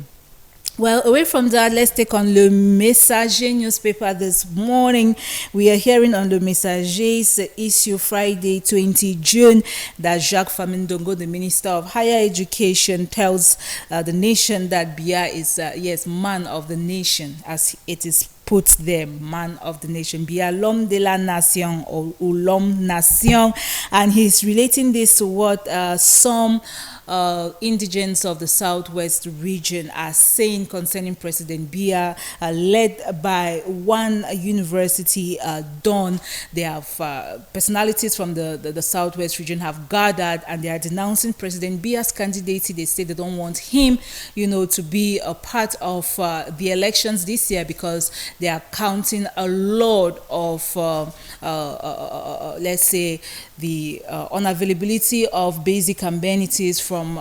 Well, away from that, let's take on Le Messager newspaper this morning. We are hearing on Le Messager's issue Friday, 20 June, that Jacques Famindongo, the Minister of Higher Education, tells the nation that Biya is, man of the nation, as it is put there, man of the nation, Biya, l'homme de la nation, or l'homme nation. And he's relating this to what some indigents of the Southwest region are saying concerning President Biya, led by one university, Dawn. They have personalities from the Southwest region have gathered, and they are denouncing President Biya's candidacy. They say they don't want him, to be a part of the elections this year, because they are counting a lot of, let's say, the unavailability of basic amenities from from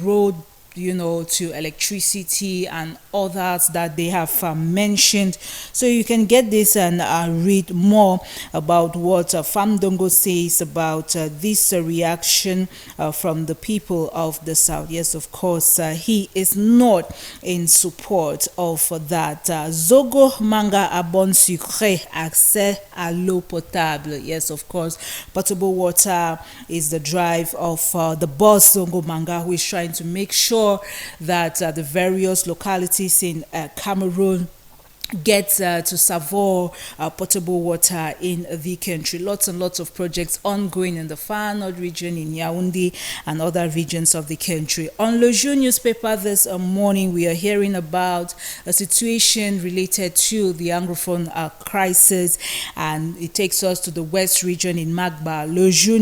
road, to electricity and others that they have mentioned. So you can get this and read more about what Famdongo says about this reaction from the people of the South. Yes, of course, he is not in support of that. Zogo manga à bon sucre, accès à l'eau potable. Yes, of course, potable water is the drive of the boss Zongo Manga, who is trying to make sure that the various localities in Cameroon get to savour potable water in the country. Lots and lots of projects ongoing in the Far North region, in Yaoundé and other regions of the country. On Le Jour newspaper this morning, we are hearing about a situation related to the Anglophone crisis, and it takes us to the West region in Magba. Le Jour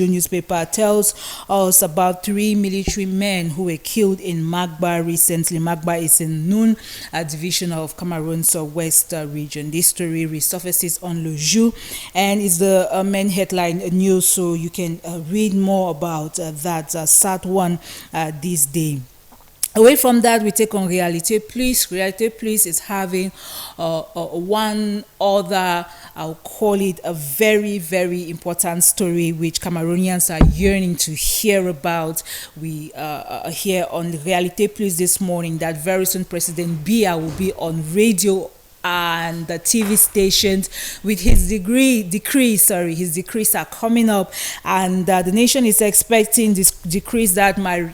newspaper tells us about 3 military men who were killed in Magba recently. Magba is in Noun, a division of Cameroon's West region. This story resurfaces on Le Jour and is the main headline news, so you can read more about that sad one this day. Away from that, we take on Reality Plus. Reality Plus is having one other, I'll call it a very, very important story which Cameroonians are yearning to hear about. We hear on Reality Plus this morning that very soon President Biya will be on radio and the TV stations with his decrees. His decrees are coming up, and the nation is expecting this decrees that might,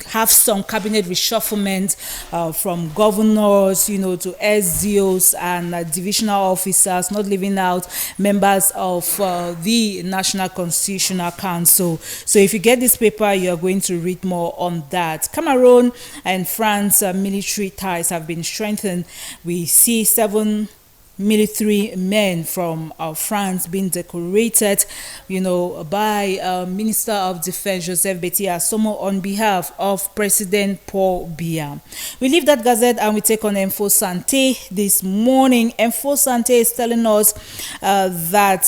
have some cabinet reshufflement from governors, to SDOs and divisional officers, not leaving out members of the National Constitutional Council. So if you get this paper, you're going to read more on that. Cameroon and France military ties have been strengthened. We see 7 military men from France being decorated, by Minister of Defense Joseph Betty Asomo on behalf of President Paul Biya. We leave that gazette and we take on Info Santé this morning. Info Santé is telling us that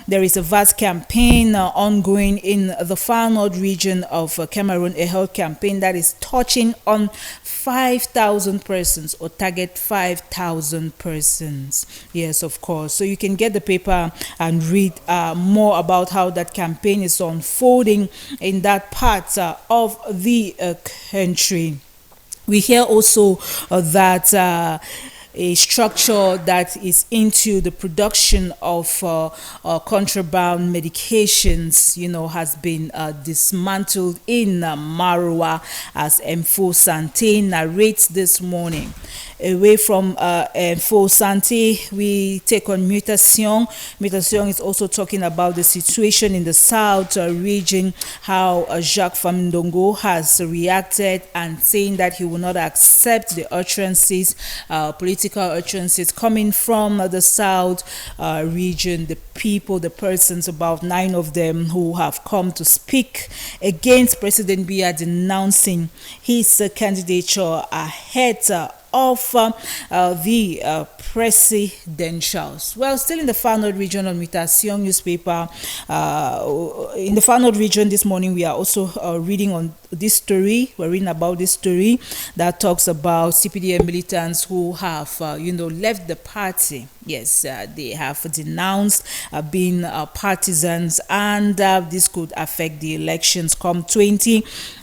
there is a vast campaign ongoing in the Far North region of Cameroon, a health campaign that is touching on 5,000 persons, or target 5,000 persons. Yes, of course. So you can get the paper and read more about how that campaign is unfolding in that part of the country. We hear also that a structure that is into the production of contraband medications, has been dismantled in Marwa, as Info Santé narrates this morning. Away from Info Santé, we take on Mutation. Mutation is also talking about the situation in the South region, how Jacques Famdongo has reacted and saying that he will not accept the utterances, political utterances coming from the South region. The people, the persons, about 9 of them who have come to speak against President Biya, denouncing his candidature ahead of the presidentials. Well, still in the Far North region on Mutation newspaper, in the Far North region this morning, we are also reading on this story. We're reading about this story that talks about CPDM militants who have, left the party. Yes, they have denounced being partisans, and this could affect the elections come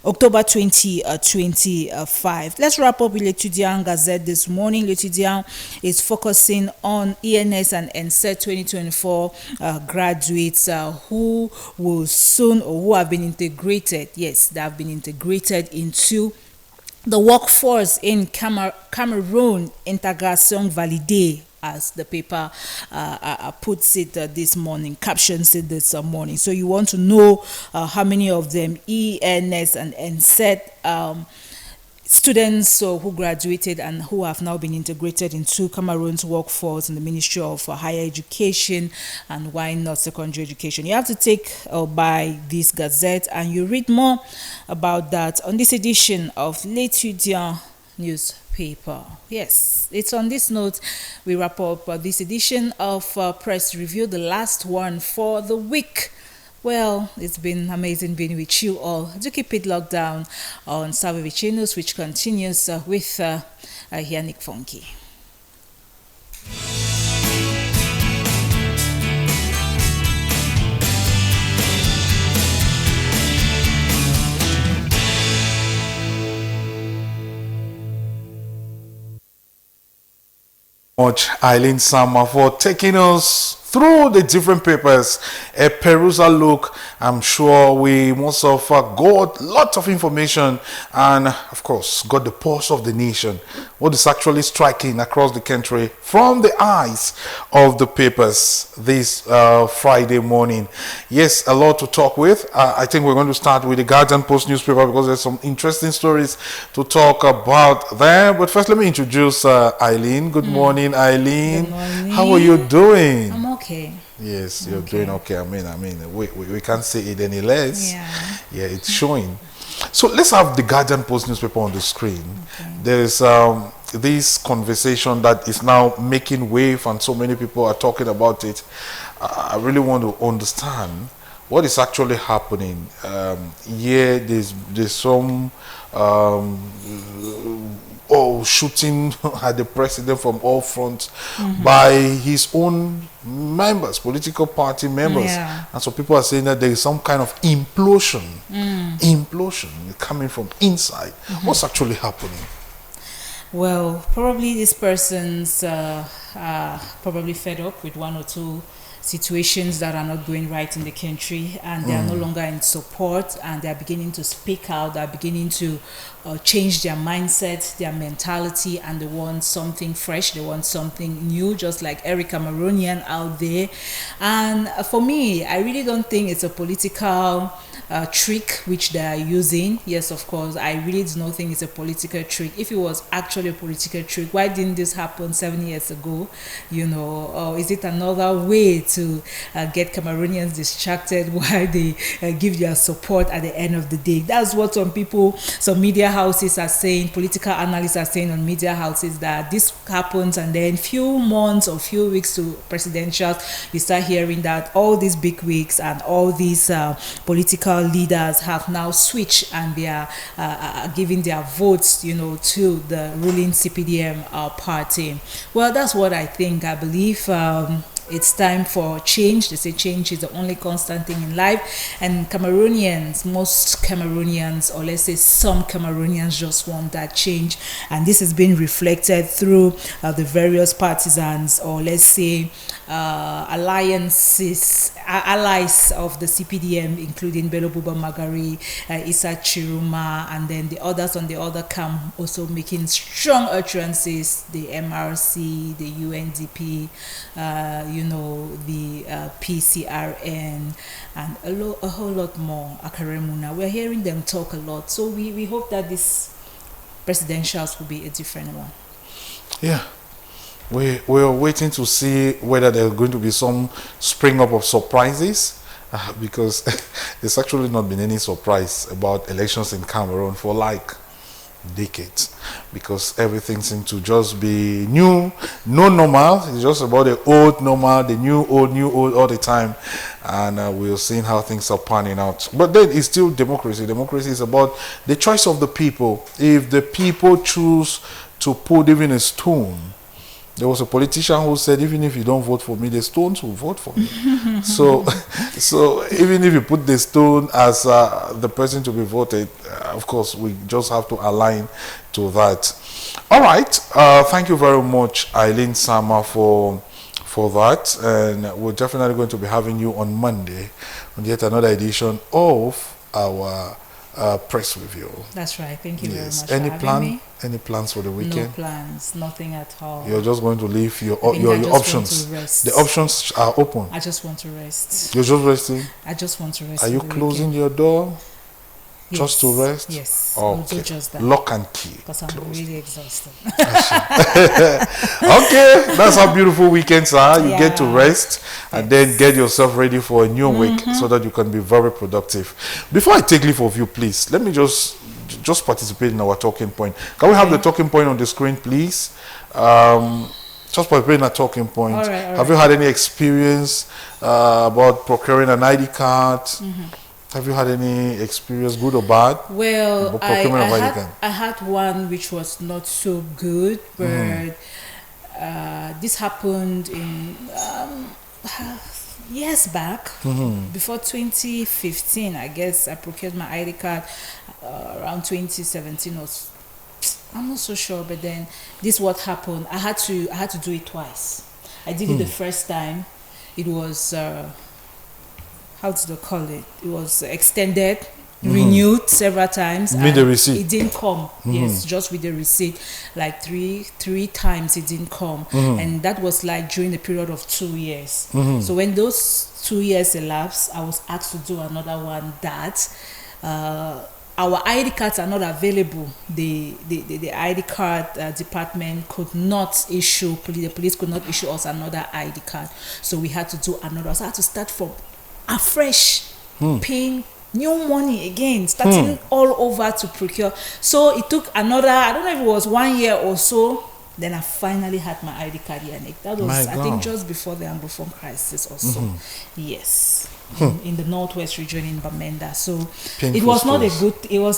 October 2025. Let's wrap up with L'Etudiant Gazette this morning. L'Etudiant is focusing on ENS and NSET 2024 graduates who will soon, or who have been integrated. Yes, they have been integrated into the workforce in Cameroon. Intégration validée, as the paper puts it this morning, captions it this morning. So you want to know how many of them ENS and NSET students who graduated and who have now been integrated into Cameroon's workforce in the Ministry of Higher Education, and why not secondary education. You have to take by this gazette and you read more about that on this edition of L'Etudiant newspaper. Yes, it's on this note we wrap up this edition of Press Review, the last one for the week Well, it's been amazing being with you all. Do keep it locked down on Salve, Vicinus, which continues with Yannick Funky. Much Eileen Sama for taking us through the different papers, a perusal look. I'm sure we must have got lots of information and of course got the pulse of the nation, what is actually striking across the country from the eyes of the papers this Friday morning. Yes, a lot to talk with. I think we're going to start with the Guardian Post newspaper because there's some interesting stories to talk about there. But first, let me introduce Eileen. Good morning, Eileen. Good morning. How are you doing? I'm okay. Yes, you're doing okay. I mean, we can't say it any less. Yeah, it's showing. So let's have the Guardian Post newspaper on the screen. Okay. There's this conversation that is now making wave, and so many people are talking about it. I really want to understand what is actually happening. There's some shooting at the president from all fronts by his own members, political party members. And so people are saying that there is some kind of implosion coming from inside. What's actually happening? Well, probably these persons are probably fed up with one or two situations that are not going right in the country, and they are no longer in support, and they are beginning to speak out. They are beginning to change their mindset, their mentality, and they want something fresh. They want something new, just like every Cameroonian out there. And for me, I really don't think it's a political trick which they are using. Yes, of course, I really do not think it's a political trick. If it was actually a political trick, why didn't this happen 7 years ago? You know, or is it another way to get Cameroonians distracted while they give their support at the end of the day? That's what some media houses are saying, political analysts are saying on media houses, that this happens and then few months or few weeks to presidential, you start hearing that all these big wigs and all these political leaders have now switched and they are giving their votes, you know, to the ruling CPDM party. Well, that's what I think. I believe it's time for change. They say change is the only constant thing in life, and Cameroonians, most Cameroonians, or let's say some Cameroonians, just want that change, and this has been reflected through the various partisans, or let's say allies of the CPDM, including Bello Buba Magari, Issa Chiruma, and then the others on the other camp also making strong utterances, the MRC, the UNDP, the PCRN, and a whole lot more, Akaremuna. We're hearing them talk a lot. So we hope that this presidentials will be a different one. Yeah. We're waiting to see whether there's going to be some spring up of surprises, because there's actually not been any surprise about elections in Cameroon for like decades, because everything seems to just be no normal. It's just about the old normal, the new old all the time, and we're seeing how things are panning out. But then it's still democracy. Democracy is about the choice of the people. If the people choose to put even a stone, there was a politician who said, even if you don't vote for me, the stones will vote for me. so even if you put the stone as the person to be voted, of course, we just have to align to that. All right. Thank you very much, Eileen Sama, for that. And we're definitely going to be having you on Monday on yet another edition of our press review. That's right. Thank you very much. Any plans for the weekend? No plans, nothing at all. You're just going to leave your options. The options are open. I just want to rest. You're just resting? I just want to rest. Are you closing your door? Yes. Just to rest? Yes. Okay. Do just that. Lock and key. Because I'm really exhausted. Okay, that's how beautiful weekends are. You get to rest and then get yourself ready for a new week so that you can be very productive. Before I take leave of you, please, let me just participate in our talking point. Can we have the talking point on the screen, please? Just for being a talking point. All right, all Have you had any experience about procuring an ID card? Have you had any experience, good or bad? Well, about procurement of ID card? I had one which was not so good, but this happened in years back, before 2015. I guess I procured my ID card around 2017 or I'm not so sure, but then this what happened. I had to do it twice. I did it the first time. It was how do they call it? It was extended, renewed several times. With the receipt. It didn't come. Yes, just with the receipt. Like three times it didn't come, and that was like during the period of 2 years. So when those 2 years elapsed, I was asked to do another one. That our ID cards are not available. The ID card department could not issue. The police could not issue us another ID card. So we had to do another. So I had to start from afresh, paying new money again, starting all over to procure. So it took another, I don't know if it was 1 year or so, then I finally had my ID card here. That was, I think, just before the Anglophone crisis or so. Yes. In the northwest region in Bamenda. So it was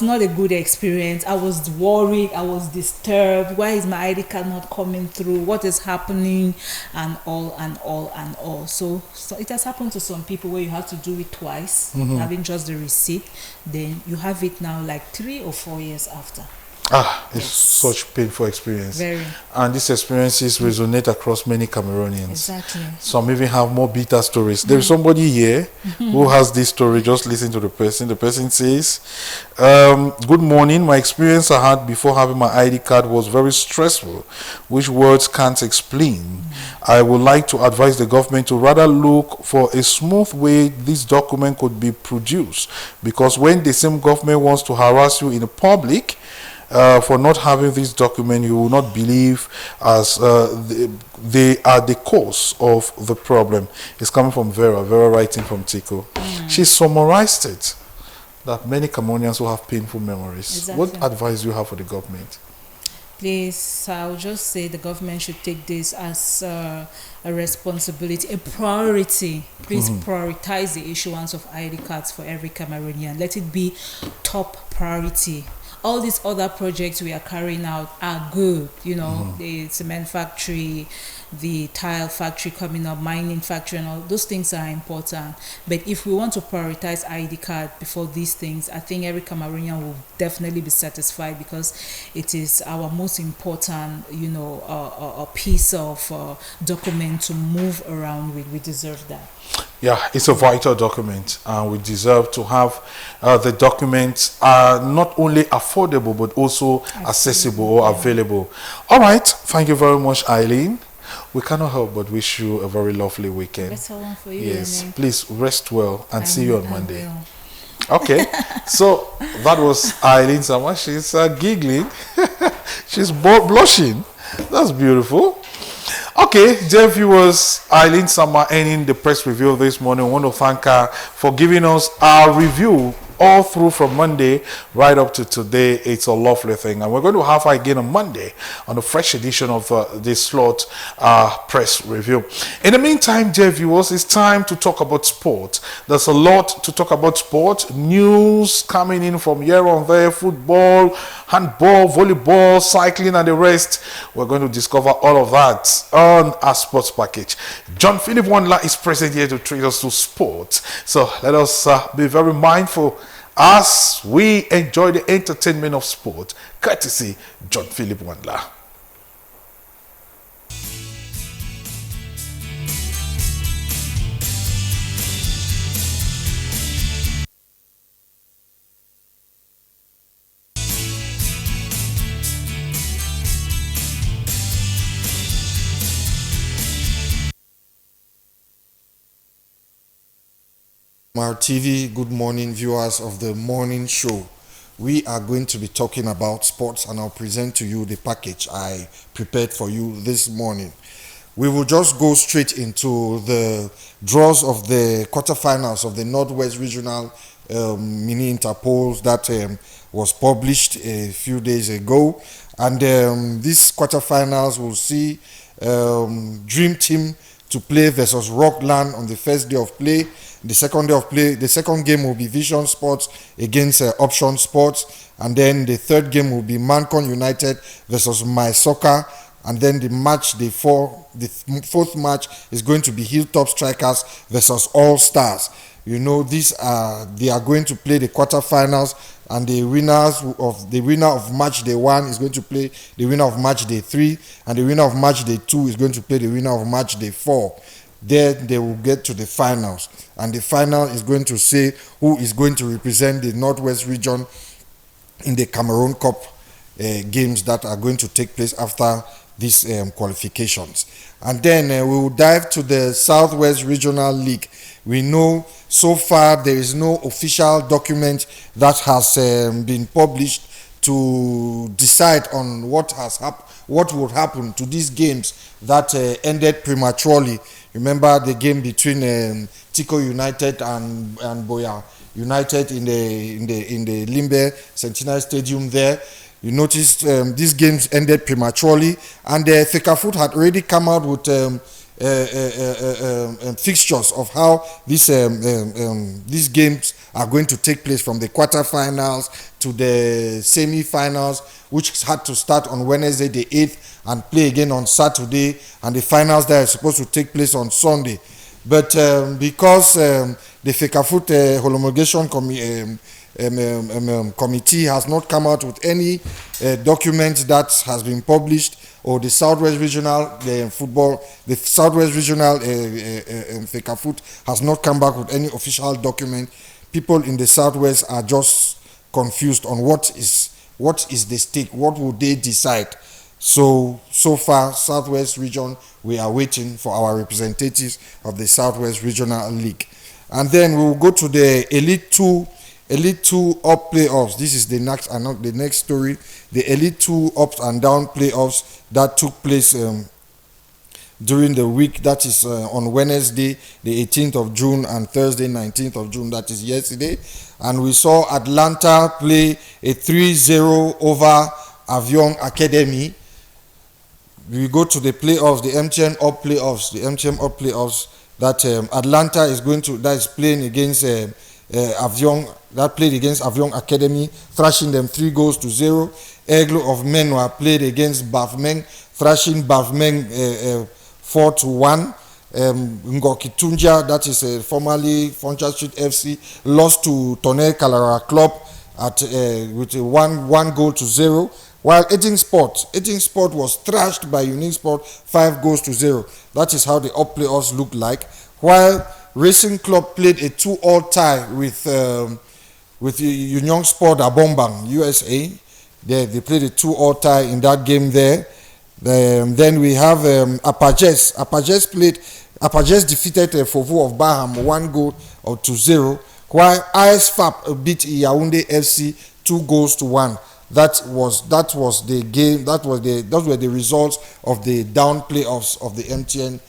not a good experience. I was worried, I was disturbed. Why is my ID card not coming through? What is happening? And all. So it has happened to some people where you have to do it twice, having just the receipt. Then you have it now like 3 or 4 years after. It's such painful experience. Very. And these experiences resonate across many Cameroonians. Exactly. Some even have more bitter stories. There's somebody here who has this story. Just listen to the person. The person says, good morning. My experience I had before having my ID card was very stressful, which words can't explain. I would like to advise the government to rather look for a smooth way this document could be produced, because when the same government wants to harass you in the public for not having this document, you will not believe as they are the cause of the problem. It's coming from Vera writing from Tico. She summarized it, that many Cameroonians will have painful memories. Exactly. What advice do you have for the government? Please, I'll just say the government should take this as a responsibility, a priority. Please prioritize the issuance of ID cards for every Cameroonian. Let it be top priority. All these other projects we are carrying out are good, the cement factory, the tile factory coming up, mining factory, and all those things are important. But if we want to prioritize ID card before these things, I think every Cameroonian will definitely be satisfied, because it is our most important, a piece of document to move around with. We deserve that. Yeah, it's a vital document, and we deserve to have the documents not only affordable but also accessible or available. All right, thank you very much, Eileen. We cannot help but wish you a very lovely weekend. Better one for you. Yes, please rest well and see you on Monday. Okay, so that was Eileen Sama. She's giggling. She's blushing. That's beautiful. Okay, dear viewers, Eileen Sama ending the press review this morning. I want to thank her for giving us our review all through from Monday right up to today. It's a lovely thing, and we're going to have her again on Monday on a fresh edition of this slot press review. In the meantime, dear viewers, it's time to talk about sport. There's a lot to talk about sport. News coming in from here on there: football, handball, volleyball, cycling, and the rest. We're going to discover all of that on our sports package. John Philip Wandler is present here to treat us to sport. So let us be very mindful as we enjoy the entertainment of sport, courtesy John Philip Wandler. Mar TV, good morning viewers of the morning show. We are going to be talking about sports, and I'll present to you the package I prepared for you this morning. We will just go straight into the draws of the quarterfinals of the Northwest Regional Mini Interpolls that was published a few days ago. And these quarterfinals will see Dream Team to play versus Rockland on the first day of play. The second game will be Vision Sports against Option Sports, and then the third game will be Mancon United versus My Soccer, and then the fourth match is going to be Hilltop Strikers versus All Stars. You know, they are going to play the quarterfinals, and the winner of match day 1 is going to play the winner of match day 3, and the winner of match day 2 is going to play the winner of match day 4. Then they will get to the finals, and the final is going to say who is going to represent the Northwest region in the Cameroon Cup games that are going to take place after these qualifications. And then we will dive to the Southwest Regional League. We know so far there is no official document that has been published to decide on what would happen to these games that ended prematurely. Remember the game between Tico United and Boya United in the Limbe Centenary Stadium there. You noticed these games ended prematurely, and Fekafoot had already come out with fixtures of how these games are going to take place, from the quarterfinals to the semi-finals, which had to start on Wednesday the 8th and play again on Saturday, and the finals that are supposed to take place on Sunday. But because the Fekafoot homologation committee has not come out with any document that has been published, or the Southwest Regional Fekafoot has not come back with any official document, people in the Southwest are just confused on what is the stake, what will they decide. So far, Southwest Region, we are waiting for our representatives of the Southwest Regional League. And then we will go to the Elite 2 up playoffs. This is the next story. The Elite 2 up and down playoffs that took place during the week. That is on Wednesday, the 18th of June, and Thursday, 19th of June. That is yesterday. And we saw Atlanta play a 3-0 over Avion Academy. We go to the playoffs, the MTN up playoffs. The MTN up playoffs that Atlanta is playing against Avion. That played against Avion Academy, thrashing them 3-0. Eglo of Menwa played against Bavmeng, thrashing Bavmeng 4-1. Ngoki Tunja, that is formerly Foncha Street FC, lost to Tonel Kalara Club with a 1-0. While Aging Sport was thrashed by Unique Sport 5-0. That is how the up playoffs looked like. While Racing Club played a 2-2 tie with Union Sport Abombang, USA. They played a 2-2 tie in that game there. Then we have Apaches. Apaches defeated Fovu of Baham 1-0, while ISFAP beat Yaoundé FC 2-1. That was the game. Those were the results of the down playoffs of the MTN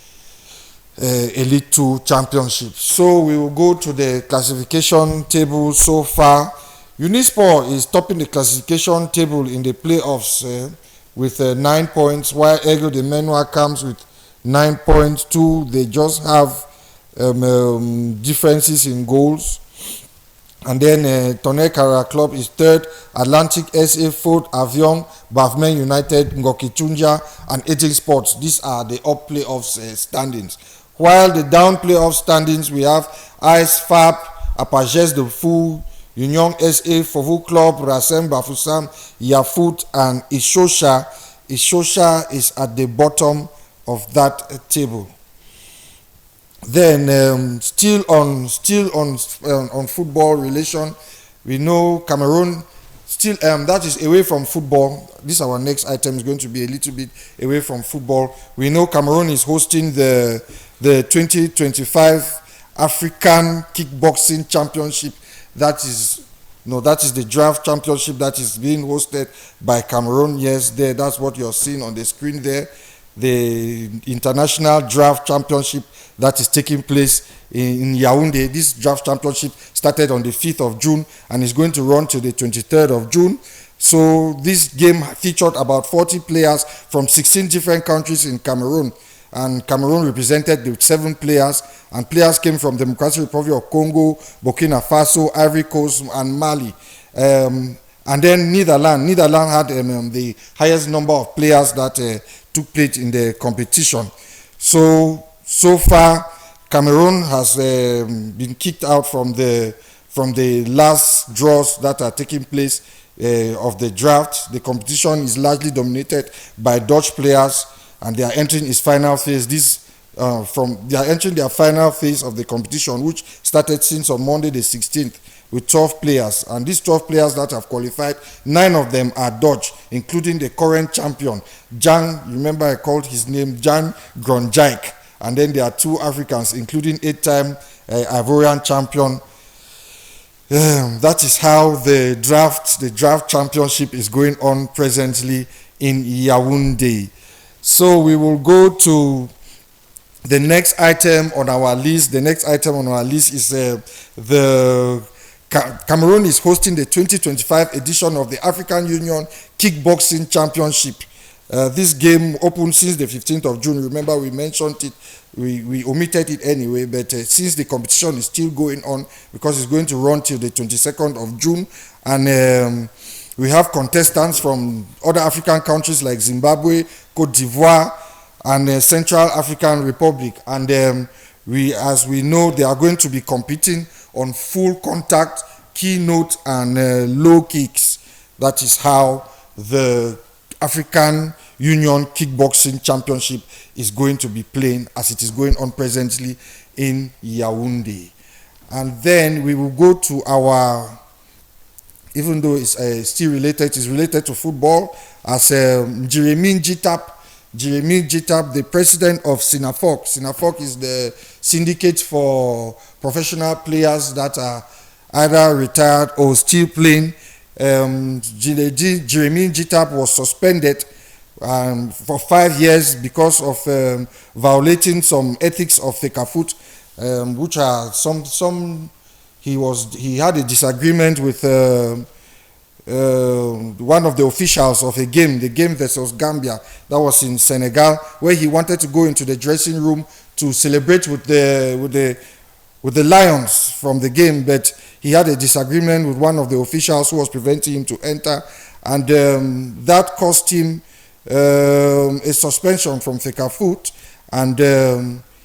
Elite 2 Championship. So we will go to the classification table so far. Unisport is topping the classification table in the playoffs with 9 points, while Ego de Menua comes with 9 points too. They just have differences in goals. And then Tonekara Club is third, Atlantic SA fourth, Avion, Bavmen United, Ngoki Tunja, and Aging Sports. These are the up playoffs standings. While the down playoff standings, we have ISFAP, Apaches de Fou, Union SA, Fovu Club, Rasem Bafusam, Yafut, and Ishosha. Ishosha is at the bottom of that table. Then still on football relation, we know Cameroon still that is away from football. This our next item is going to be a little bit away from football. We know Cameroon is hosting the 2025 African Kickboxing Championship. That is the draft championship that is being hosted by Cameroon. Yes, that's what you're seeing on the screen there. The international draft championship that is taking place in Yaoundé. This draft championship started on the 5th of June and is going to run to the 23rd of June. So this game featured about 40 players from 16 different countries in Cameroon. And Cameroon represented with 7 players, and players came from Democratic Republic of Congo, Burkina Faso, Ivory Coast, and Mali. And then Netherlands had the highest number of players that took place in the competition. So far, Cameroon has been kicked out from the last draws that are taking place of the draft. The competition is largely dominated by Dutch players, and they are entering its final phase. They are entering their final phase of the competition, which started since on Monday the 16th with 12 players. And these 12 players that have qualified, 9 of them are Dutch, including the current champion, Jan. Remember I called his name Jan Gronjijk. And then there are 2 Africans, including 8-time Ivorian champion. That is how the draft championship is going on presently in Yaoundé. So we will go to the next item on our list. The next item on our list is Cameroon is hosting the 2025 edition of the African Union Kickboxing Championship. This game opened since the 15th of June. Remember, we mentioned it. We omitted it anyway, but since the competition is still going on, because it's going to run till the 22nd of June, and we have contestants from other African countries like Zimbabwe, Cote d'Ivoire, and Central African Republic. And as we know, they are going to be competing on full contact, keynote, and low kicks. That is how the African Union Kickboxing Championship is going to be playing, as it is going on presently in Yaoundé. And then we will go to our, even though it's still related, it's related to football, as Jeremy Jitap, the president of Sinafok. Sinafok is the syndicate for professional players that are either retired or still playing. Jeremy Jitap was suspended for 5 years because of violating some ethics of Fekafut, which are he had a disagreement with one of the officials of the game versus Gambia, that was in Senegal, where he wanted to go into the dressing room to celebrate with the Lions from the game, but he had a disagreement with one of the officials who was preventing him to enter, and that cost him a suspension from Fekafut, and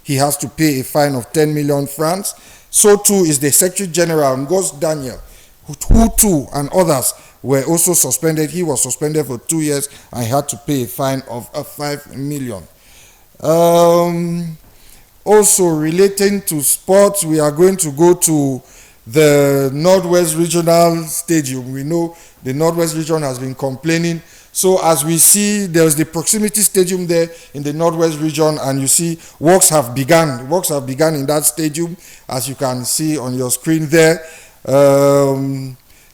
he has to pay a fine of 10 million francs. So too is the Secretary General, Ngos Daniel, who too and others were also suspended. He was suspended for 2 years and he had to pay a fine of 5 million. Also relating to sports, we are going to go to the Northwest Regional Stadium. We know the Northwest Region has been complaining. So as we see, there's the proximity stadium there in the Northwest Region, and you see works have begun. Works have begun in that stadium, as you can see on your screen there.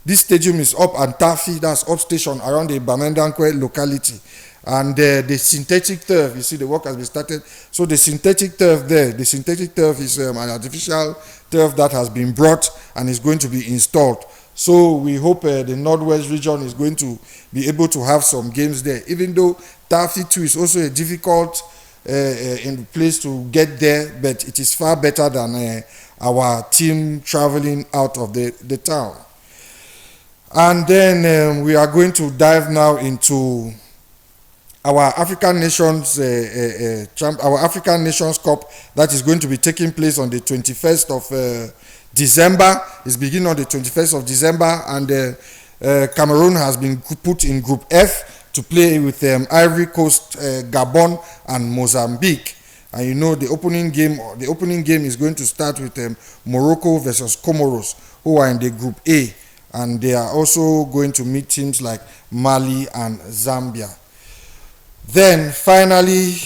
This stadium is up at Tafi, that's up station around the Bamendankwe locality. And the synthetic turf, you see the work has been started. So the synthetic turf there, the synthetic turf is an artificial turf that has been brought and is going to be installed. So we hope the Northwest Region is going to be able to have some games there, even though Tafi too is also a difficult place to get there, but it is far better than our team traveling out of the town. And then we are going to dive now into our African Nations Cup that is going to be taking place on the 21st of December. It's beginning on the 21st of December, and Cameroon has been put in Group F to play with Ivory Coast, Gabon, and Mozambique. And you know the opening game is going to start with Morocco versus Comoros, who are in the Group A, and they are also going to meet teams like Mali and Zambia. Then finally,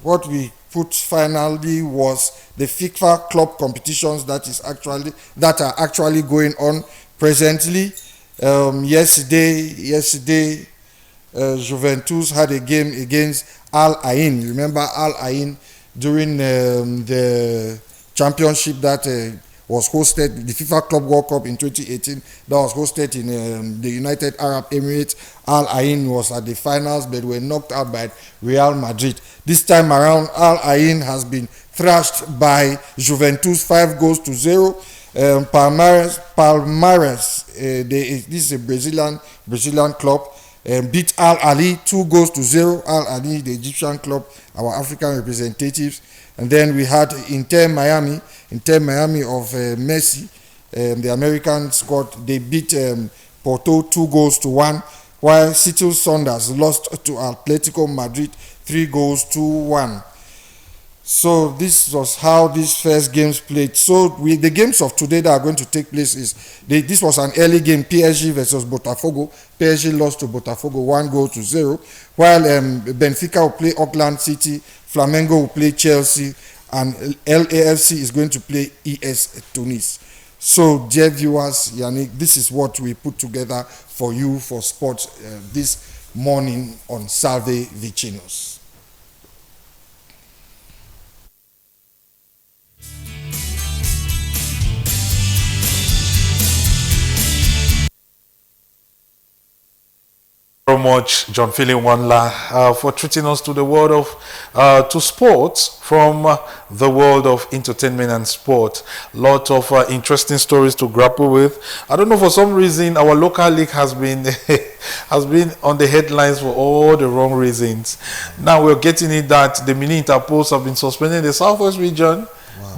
what we put finally was the FIFA club competitions that are actually going on presently. Yesterday, Juventus had a game against Al Ain. Remember Al Ain during the championship that was hosted, the FIFA Club World Cup in 2018, that was hosted in the United Arab Emirates. Al Ain was at the finals, but were knocked out by Real Madrid. This time around, Al Ain has been thrashed by Juventus 5-0. Palmeiras, this is a Brazilian club, beat Al Ahly 2-0. Al Ahly, the Egyptian club, our African representatives. And then we had Inter Miami of Messi, the American squad. They beat Porto 2-1, while Seattle Sounders lost to Atletico Madrid 3-1. So this was how these first games played. So the games of today that are going to take place this was an early game, PSG versus Botafogo. PSG lost to Botafogo 1-0, while Benfica will play Auckland City, Flamengo will play Chelsea, and LAFC is going to play ES Tunis. So, dear viewers, Yannick, this is what we put together for you for sports this morning on Salve Vicinus. Very much, John Philip Wanla, for treating us to the world of to sports from the world of entertainment and sport. Lot of interesting stories to grapple with. I don't know, for some reason our local league has been has been on the headlines for all the wrong reasons. Now we're getting it that the mini interposts have been suspended in the Southwest region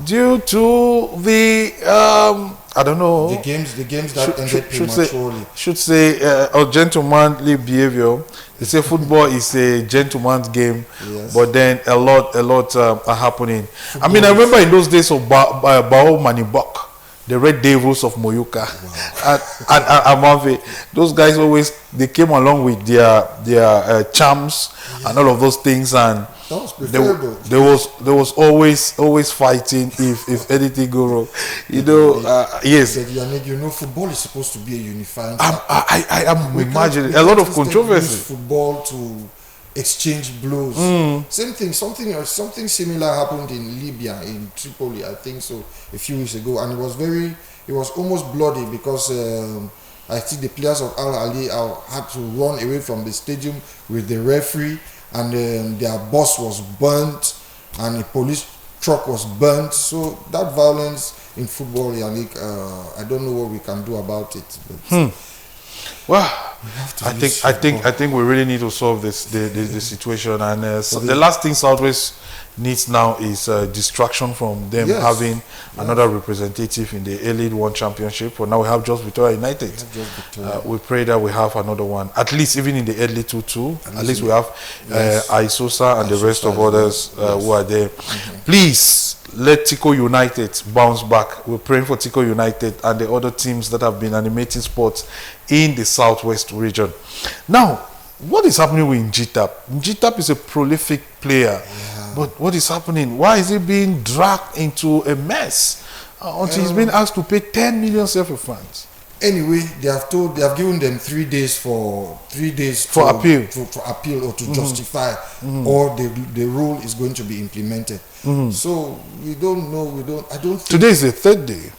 due to the I don't know. The games that ended prematurely. Should say a gentlemanly behavior. They say football is a gentleman's game, yes. But then a lot are happening. Football, I mean, I remember in those days of Bao Manibok, the Red Devils of Moyuka, and Amave. Those guys they came along with their charms, and all of those things, and there was always fighting if anything go wrong. Yes. Football is supposed to be a unifying. I am imagining a lot of controversy. Football to exchange blows. Same thing. Something similar happened in Libya, in Tripoli, I think so, a few weeks ago, and it was almost bloody because I think the players of Al Ahly had to run away from the stadium with the referee, and their bus was burnt, and a police truck was burnt. So that violence in football, Yannick, I don't know what we can do about it. But well, I think we really need to solve the situation, and the last thing Southwest needs now is distraction from them having another representative in the Elite One Championship. For now, we have just Victoria United. We pray that we have another one, at least even in the Elite 2-2. At least we have Isosa and the rest of others who are there. Please let Tico United bounce back. We're praying for Tico United and the other teams that have been animating sports in the Southwest region. Now, what is happening with Njitap? Njitap is a prolific player, but what is happening? Why is he being dragged into a mess until he's been asked to pay 10 million CFA francs? Anyway, they have given them 3 days for appeal for appeal or to justify, or the rule is going to be implemented. So we don't know. I don't think today is the third day.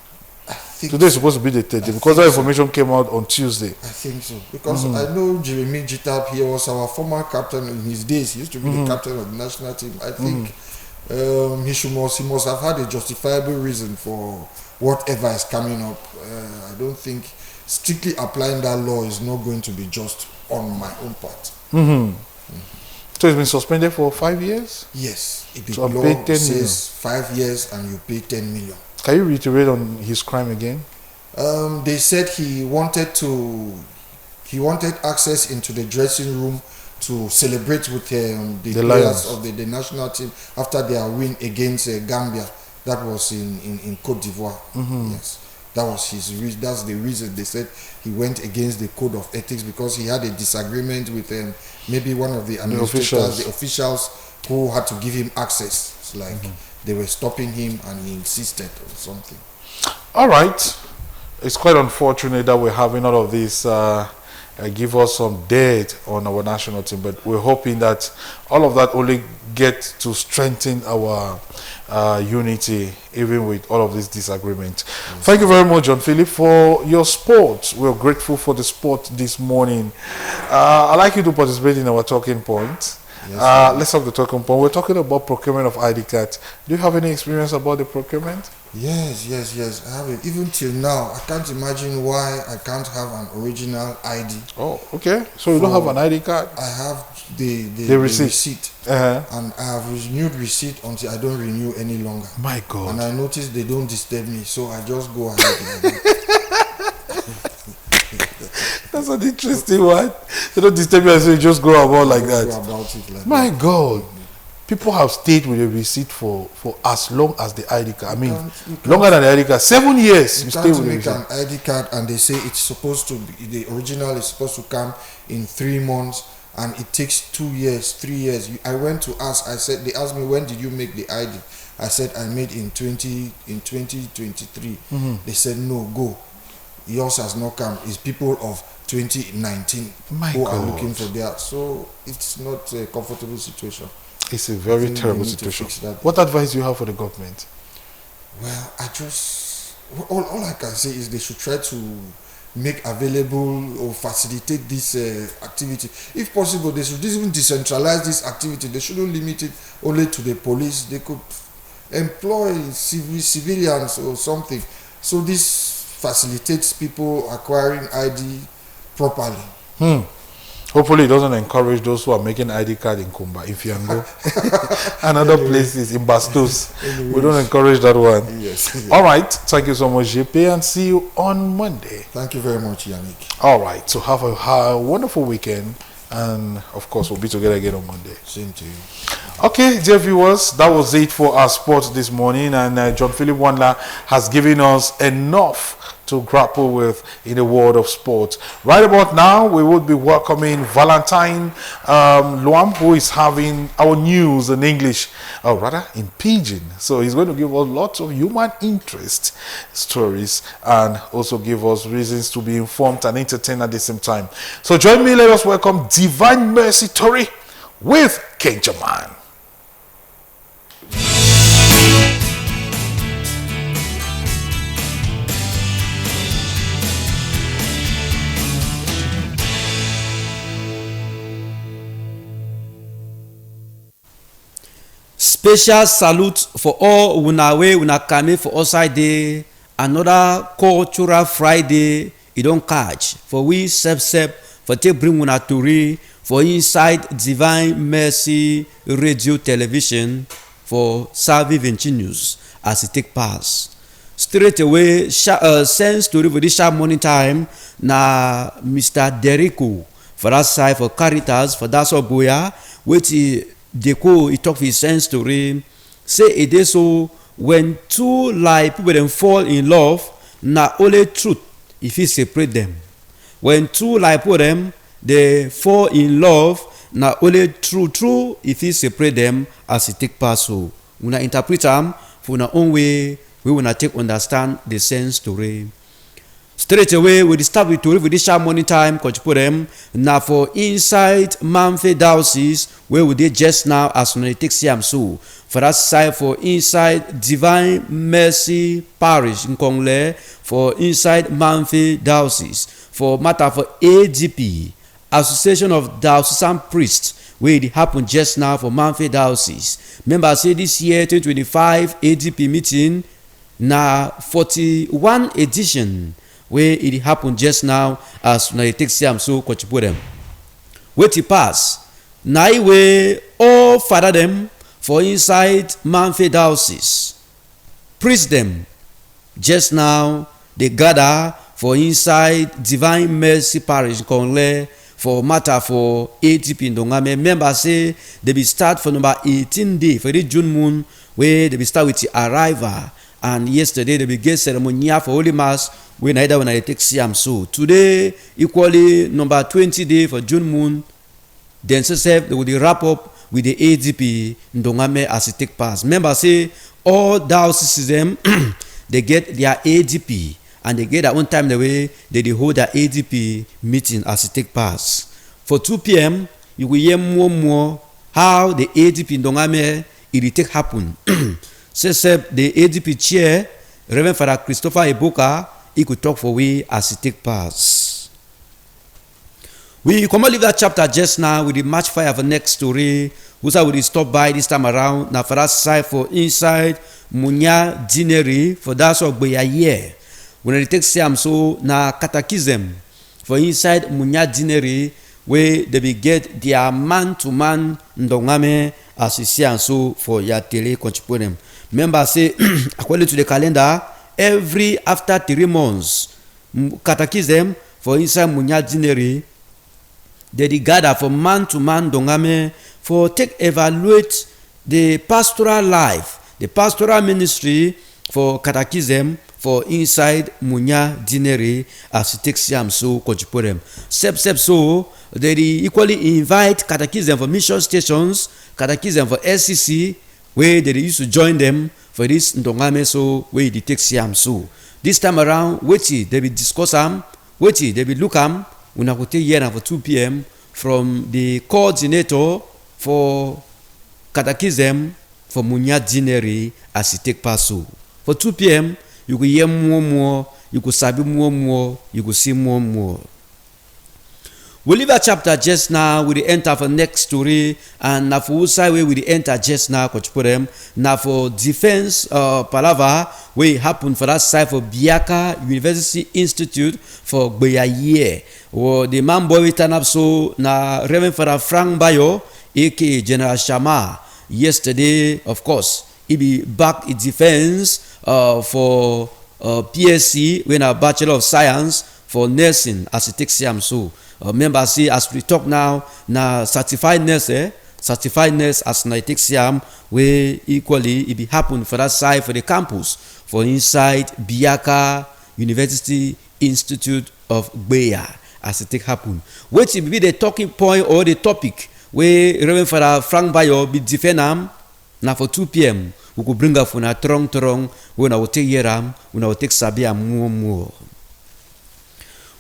Today is supposed to be the third day because that information came out on Tuesday. I think so, because I know Jeremy Jitap. He was our former captain in his days. He used to be the captain of the national team. I think he must have had a justifiable reason for whatever is coming up. I don't think strictly applying that law is not going to be just on my own part. So he's been suspended for 5 years? Yes. So law says 5 years and you pay 10 million. Can you reiterate on his crime again? They said he wanted access into the dressing room to celebrate with the players of the national team after their win against Gambia. That was in Cote d'Ivoire. Yes, that was that's the reason they said he went against the code of ethics, because he had a disagreement with maybe one of the administrators, the officials who had to give him access. It's like they were stopping him and he insisted or something. All right, it's quite unfortunate that we're having all of these give us some depth on our national team. But we're hoping that all of that only get to strengthen our unity, even with all of this disagreement. Yes. Thank you very much, John Philip, for your sport. We're grateful for the sport this morning. I'd like you to participate in our talking point. Yes, let's have the talking point. We're talking about procurement of ID cards. Do you have any experience about the procurement? Yes. I have it. Even till now, I can't imagine why I can't have an original ID. Oh, okay. So you don't have an ID card? I have the receipt. And I have renewed receipt until I don't renew any longer. My God. And I noticed they don't disturb me, so I just go ahead. That's an interesting one. They don't disturb you, so you just go about like that. Go about it like My God. People have stayed with a receipt for as long as the ID card. I mean, longer than the ID card. 7 years you stay with make an ID card, and they say it's supposed to be, the original is supposed to come in 3 months, and it takes 2 years, 3 years. I went to ask. I said, they asked me, when did you make the ID? I said, I made in 2023. They said, no, go. Yours has not come. It's people of 2019 who are looking for that. So it's not a comfortable situation. It's a very terrible situation. What advice do you have for the government? Well, all I can say is they should try to make available or facilitate this activity. If possible, they should even decentralize this activity. They shouldn't limit it only to the police. They could employ civilians or something. So this facilitates people acquiring ID properly. Hopefully it doesn't encourage those who are making ID card in Kumba, in Fiango, and other places, in Bastos. We don't encourage that one. Yes. All right. Thank you so much, JP, and see you on Monday. Thank you very much, Yannick. All right. So have a wonderful weekend. And of course, we'll be together again on Monday. Same to you. Okay, dear viewers, that was it for our sports this morning. And John Philip Wandler has given us enough to grapple with in the world of sports. Right about now, we would be welcoming Valentine Luam, who is having our news in English, or rather in Pidgin. So he's going to give us lots of human interest stories and also give us reasons to be informed and entertained at the same time. So join me, let us welcome Divine Mercy Tori with King Jaman. Special salute for all una wey una come for outside day. Another cultural Friday e don catch for we sef for take bring una tori for inside Divine Mercy Radio Television for Salve Vicinus as e take pass. Straight away send story for this sharp morning time na Mr. Derrico for that side for Caritas for that Boya which Deco, he talk for his sense story. Say it is so when two like people then fall in love, na only truth if he separate them. When two like people them they fall in love, na only true if he separate them as he take pass. So una interpret them for una own way. We wanna take understand the sense story. Straight away, we start with Tori for this sharp morning time, coach put them now for inside Manfred Diocese, where we did just now as we take Siam so. For that side for inside Divine Mercy Parish in Kongle, for inside Manfred Diocese, for matter for AGP, Association of Diocesan Priests, where it happened just now for Manfred Diocese. Remember, say this year 2025 AGP meeting, na 41 edition. Where it happened just now as na take Siam so coach put them. Wait it pass. Na way all father them for inside Manfred Diocese. Priest them. Just now they gather for inside Divine Mercy Parish Konle for matter for ATP in Dongame. Remember say they be start for number 18 day for the June moon where they be start with the arrival. And yesterday they began ceremony for Holy Mass when I take Siam so. Today equally number 20 day for June moon. Then they will wrap up with the ADP Ndongame as it take pass. Remember say all dioceses them they get their ADP and they get their own time the way they hold their ADP meeting as it take pass. For 2 p.m., you will hear more how the ADP in Dongame it take happen. Say the ADP chair, Reverend Father Christopher Eboka, he could talk for we as it take pass. We come and leave that chapter just now with the match fire for next story. Who's I will stop by this time around? Now for that side for inside Munya Dinery for that sort of year. When it takes them so na catechism for inside Munya Dinery where they will get their man-to-man ndongame as you see and so for your tele contributum. Remember say according to the calendar, every after 3 months, catechism for inside Munya Dinery, they gather for man-to-man ndongame for take evaluate the pastoral life, the pastoral ministry for catechism for inside Munya Dinery as it takes them so contributum. So they equally invite catechism for mission stations, catechism for SCC, where they used to join them for this ndongame so where it takes them so. This time around, they will discuss them, they will look them, una go take here for 2 p.m. from the coordinator for catechism for Munya Dinery as it take pass so. For 2 p.m., you could hear more, you could sabi more, you could see more. We leave that chapter just now with the enter for next story, and now for side way with the enter just now, Coach Podem. Now for defense palava, we happen for that side for Biaka University Institute for Gbeyaye. Or the man boy turn up so na Reverend Father Frank Bayo, aka General Shama. Yesterday, of course, he be back in defense for PSC when a Bachelor of Science for nursing as it takes him so. Remember, see, as we talk now, certified nurse as na it takes him where equally it be happen for that side for the campus for inside Biaka University Institute of Gbeya as it take happen. Which will be the talking point or the topic where Reverend Father Frank Bayo be defend him now for 2 p.m. We could bring up for a trong when I will take yeram, when I will take Sabia more.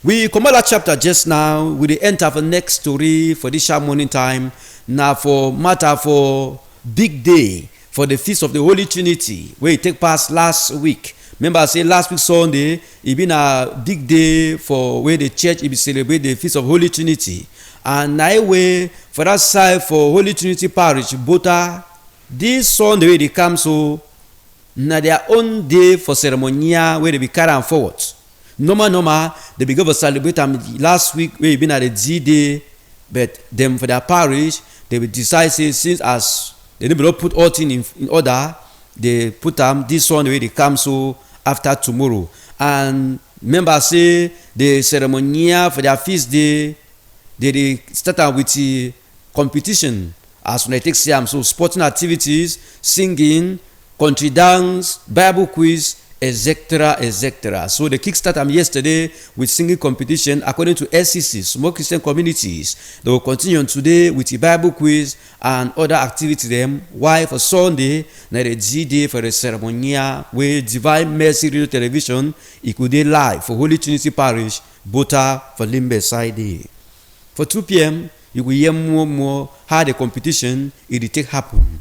We come out that chapter just now with the enter for next story for this sharp morning time. Now for matter for big day for the feast of the Holy Trinity where it take place last week. Remember I say last week Sunday it been a big day for where the church it be celebrate the feast of Holy Trinity. And now way for that side for Holy Trinity Parish, Bota, this Sunday where they come so na their own day for ceremonial where they be carrying forward. Normal, they begin to celebrate them last week where been at the D-Day, but them for their parish, they will decide since as they never put all things in order, they put them this one way they come so after tomorrow. And remember say the ceremonial for their feast day, they start out with the competition as when they take them so sporting activities, singing, country dance, Bible quiz, etc. So they kickstart them yesterday with singing competition according to SCC, Small Christian Communities. They will continue on today with the Bible quiz and other activities them. Why for Sunday, na the G-Day for the ceremonial where Divine Mercy Radio Television it could be live for Holy Trinity Parish, Bota for Limbe side day. For 2 p.m. you will hear more how the competition it will take happen.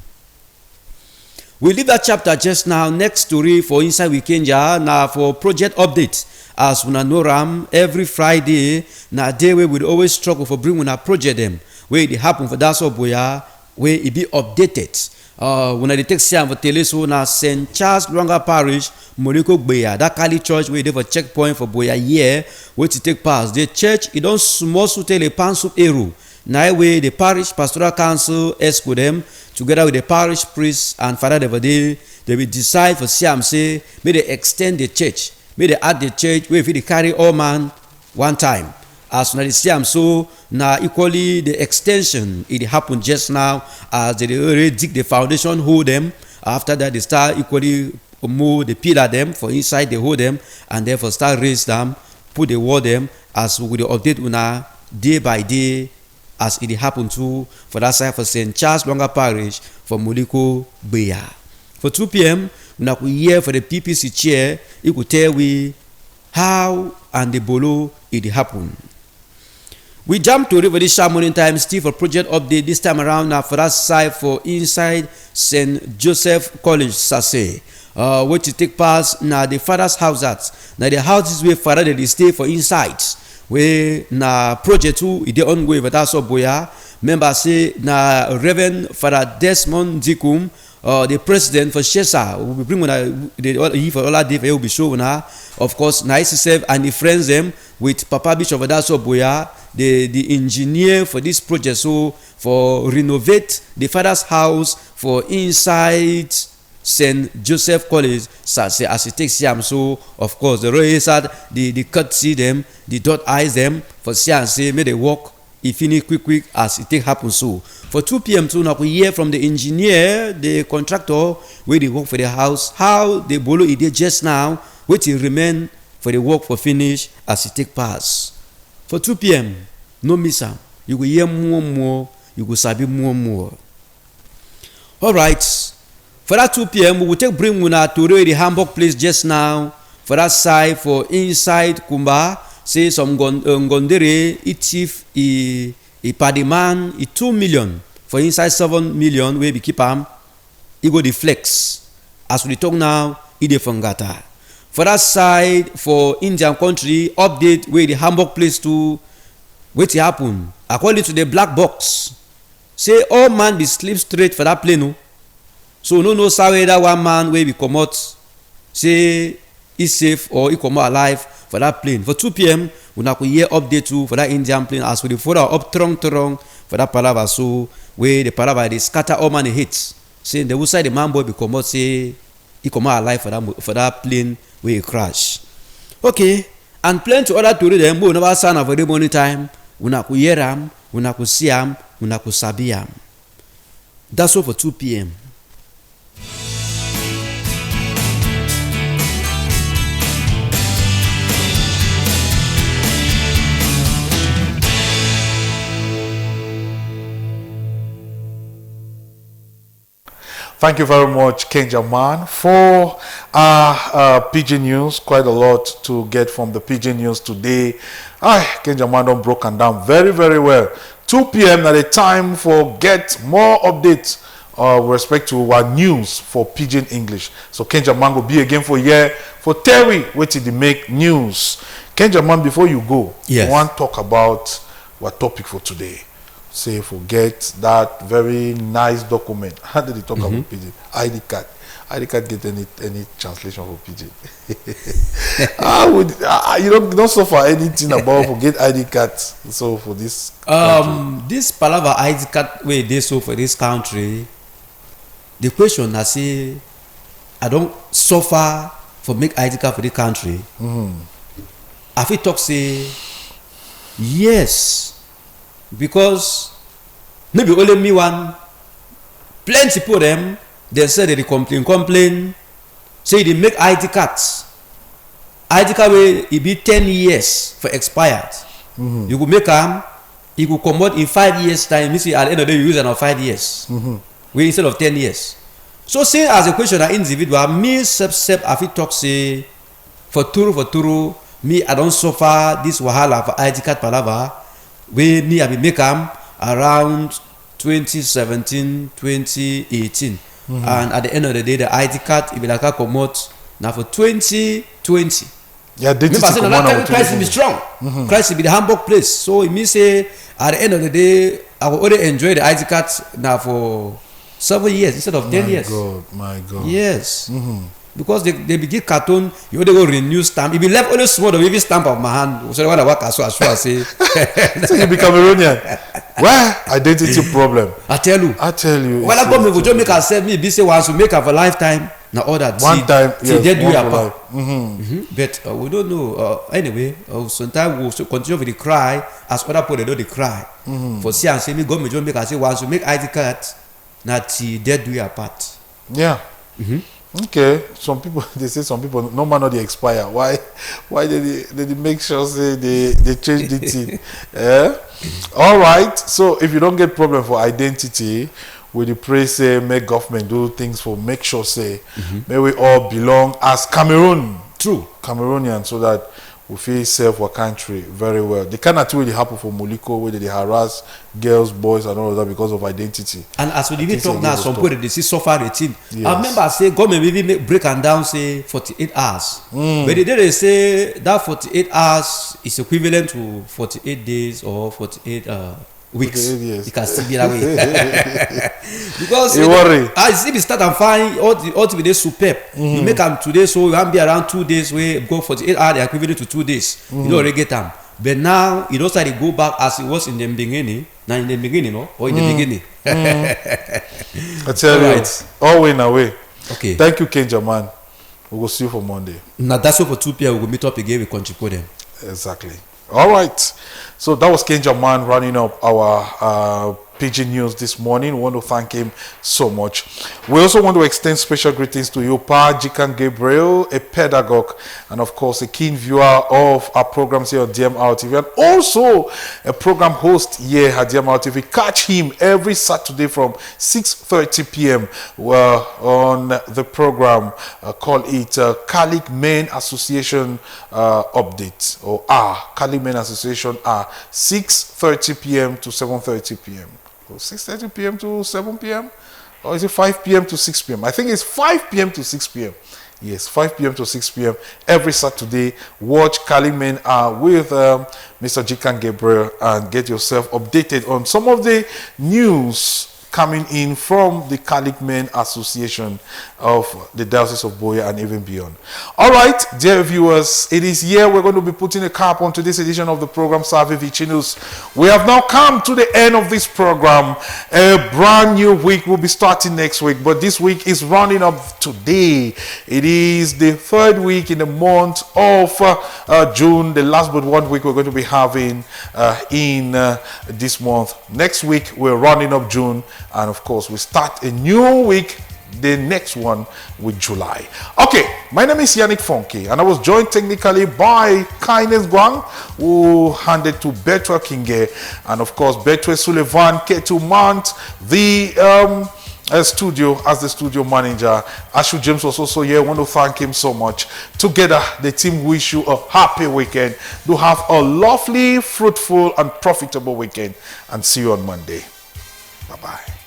We leave that chapter just now. Next story for Inside Weekend now for project update. As we know Ram every Friday, na day where we always struggle for bringing a project them where it happen for that so boya where it be updated. When I take some for teleso na St. Charles Luanga Parish, Monaco Gbeya, that Kali Church where they have a checkpoint for boya year where to take pass. The church it don't small so tell a pansup eru. Now way the parish pastoral council esco them together with the parish priest and Father Devade, they will decide for Siam say may they extend the church, may they add the church where if they carry all man one time. As na the Siam so now equally the extension it happened just now as they already dig the foundation hold them. After that they start equally move the pillar them for inside they hold them and therefore start raise them, put the wall them as we will update una day by day. As it happened to for that side for St. Charles Luanga Parish for Moliko Gbeya. For 2 p.m., we could hear for the PPC chair, it could tell we how and the bolo it happen. We jump to River this morning time still for project update this time around now for that side for inside St. Joseph College Sase. Which to take pass now the father's house at now the houses where father they stay for inside where na project 2 it on way but that's boya member say na Reverend Father Desmond Dikum the president for Shesa will bring the for all day will be showing of course nice and the friends them with Papa Bishop Adaso Boya the engineer for this project so for renovate the father's house for inside St. Joseph College as it takes Siam. So of course the royal sad the cut see them, the dot eyes them for Siam say may they walk if finish quick as it take happen so. For 2 p.m. too now we hear from the engineer, the contractor where they work for the house, how the bolo it did just now, which will remain for the work for finish as it take pass. For 2 p.m. no miss am. You will hear more, you will sabi more. Alright. For that 2 p.m. we will take bring Muna to the Hamburg place just now. For that side for inside Kumba, say some Gondere, it chief a padiman, 2 million. For inside 7 million, where we keep am, it go the flex. As we talk now, it the fungata. For that side for Indian country, update where the Hamburg place to what happen. According to the black box, say all man be sleep straight for that plane. No? So no say that one man where we come out say is safe or he come out alive for that plane. For 2 p.m. we now hear update too for that Indian plane as we follow up trong for that palava so where the palava they scatter all man hits. Say the side the man boy be come out say he come out alive for that plane where he crash. Okay, and plenty other to read them we never sign for the morning time. We now hear am, we now see am, we now sabi am. That's all for 2 p.m. Thank you very much, Kenjaman, for PG News. Quite a lot to get from the PG News today. Kenjaman done broken down very, very well. 2 p.m. at a time for get more updates with respect to our news for Pidgin English. So Kenjaman will be again for here for Terry waiting to make news. Kenjaman, before you go, yes, I want to talk about our topic for today. Say forget that very nice document. How did he talk about Pidgin? ID card. ID card get any translation for Pidgin? You don't suffer anything about forget ID cards. So for this this palava ID card way they so for this country. The question I say I don't suffer for make ID card for this country. I feel talk say yes. Because maybe only me one, plenty people them, they say they complain, say they make ID cards. ID card will it be 10 years for expired. You could make them, you could come out in 5 years time. You see at the end of the day you use it for 5 years. We instead of 10 years. So say as a question an individual, me sep I feel talk say for turu, me I don't suffer this wahala for ID card palava. We me I be make them around 2017, 2018, and at the end of the day, the ID card it be like a come out now for 2020. Yeah, remember I said that Christ will be strong. Christ will be the Hamburg place. So it means say at the end of the day, I will only enjoy the ID card now for 7 years instead of 10 years. My God. Yes. Because they begin cartoon, you only go renew stamp. If you left only small, the baby stamp of my hand. So when I work as well, I say. So you be Cameroonian. Where identity problem? I tell you. When I come to Joe make herself me be say once you make her for lifetime. Now all that. One time. Yes, they do your part. But we don't know. Anyway, sometimes we will continue with the cry as other people they do the cry. For see and say me go me Joe make her say once you make ID card, now they do your part. Yeah. Okay, some people they say some people no man they expire. Why they make sure say they change the thing? All right. So if you don't get problem for identity, we the pray say make government do things for make sure say may we all belong as Cameroon. True. Cameroonian, so that we feel serve our country very well. The kind of thing really happen for Moliko, where they harass girls, boys, and all of that because of identity. And as we even talk now, some people they see suffer rating. Yes. I remember I say government maybe break and down say 48 hours. But they say that 48 hours is equivalent to 48 days or 48 weeks. You can still be that way. Because you worry. As if you start and find ultimately they superb. You make them today, so you can be around 2 days where go 48 hours, they are equivalent to 2 days. You don't already get them. But now you don't start to go back as it was in the beginning. Now in the beginning, no? Or in the beginning. I tell you, all way in a way. Okay. Thank you, Kenja man. We will see you for Monday. Now that's all for 2 p.m. We will meet up again with Contrico them. Exactly. All right. So that was Kenja man running up our Pidgin News this morning. We want to thank him so much. We also want to extend special greetings to you, Pa Jikan Gabriel, a pedagogue, and of course a keen viewer of our programs here on DMR TV, and also a program host here at DMR TV. Catch him every Saturday from 6:30 p.m. On the program call it Catholic Men Association update, or Catholic Men Association 6:30 p.m. to 7:30 p.m. 6:30 p.m. to 7 p.m. or is it 5 p.m. to 6 p.m.? I think it's 5 p.m. to 6 p.m. Yes, 5 p.m. to 6 p.m. every Saturday. Watch Kali Men with Mr. Jikan Gabriel and get yourself updated on some of the news coming in from the Catholic Men Association of the Diocese of Boya and even beyond. All right, dear viewers, it is here we're going to be putting a cap on today's edition of the program Salve Vicinus. We have now come to the end of this program. A brand new week will be starting next week, but this week is running up today. It is the 3rd week in the month of June, the last but one week we're going to be having in this month. Next week we're running up June, and of course we start a new week, the next one, with July. Okay, my name is Yannick Funke, and I was joined technically by Kindness Guang, who handed to Betwa Kinge, and of course Betwa Sullivan, Ketu Mount, the studio as the studio manager. Ashu James was also here. I want to thank him so much. Together, the team wish you a happy weekend. Do have a lovely, fruitful, and profitable weekend, and see you on Monday. Bye-bye.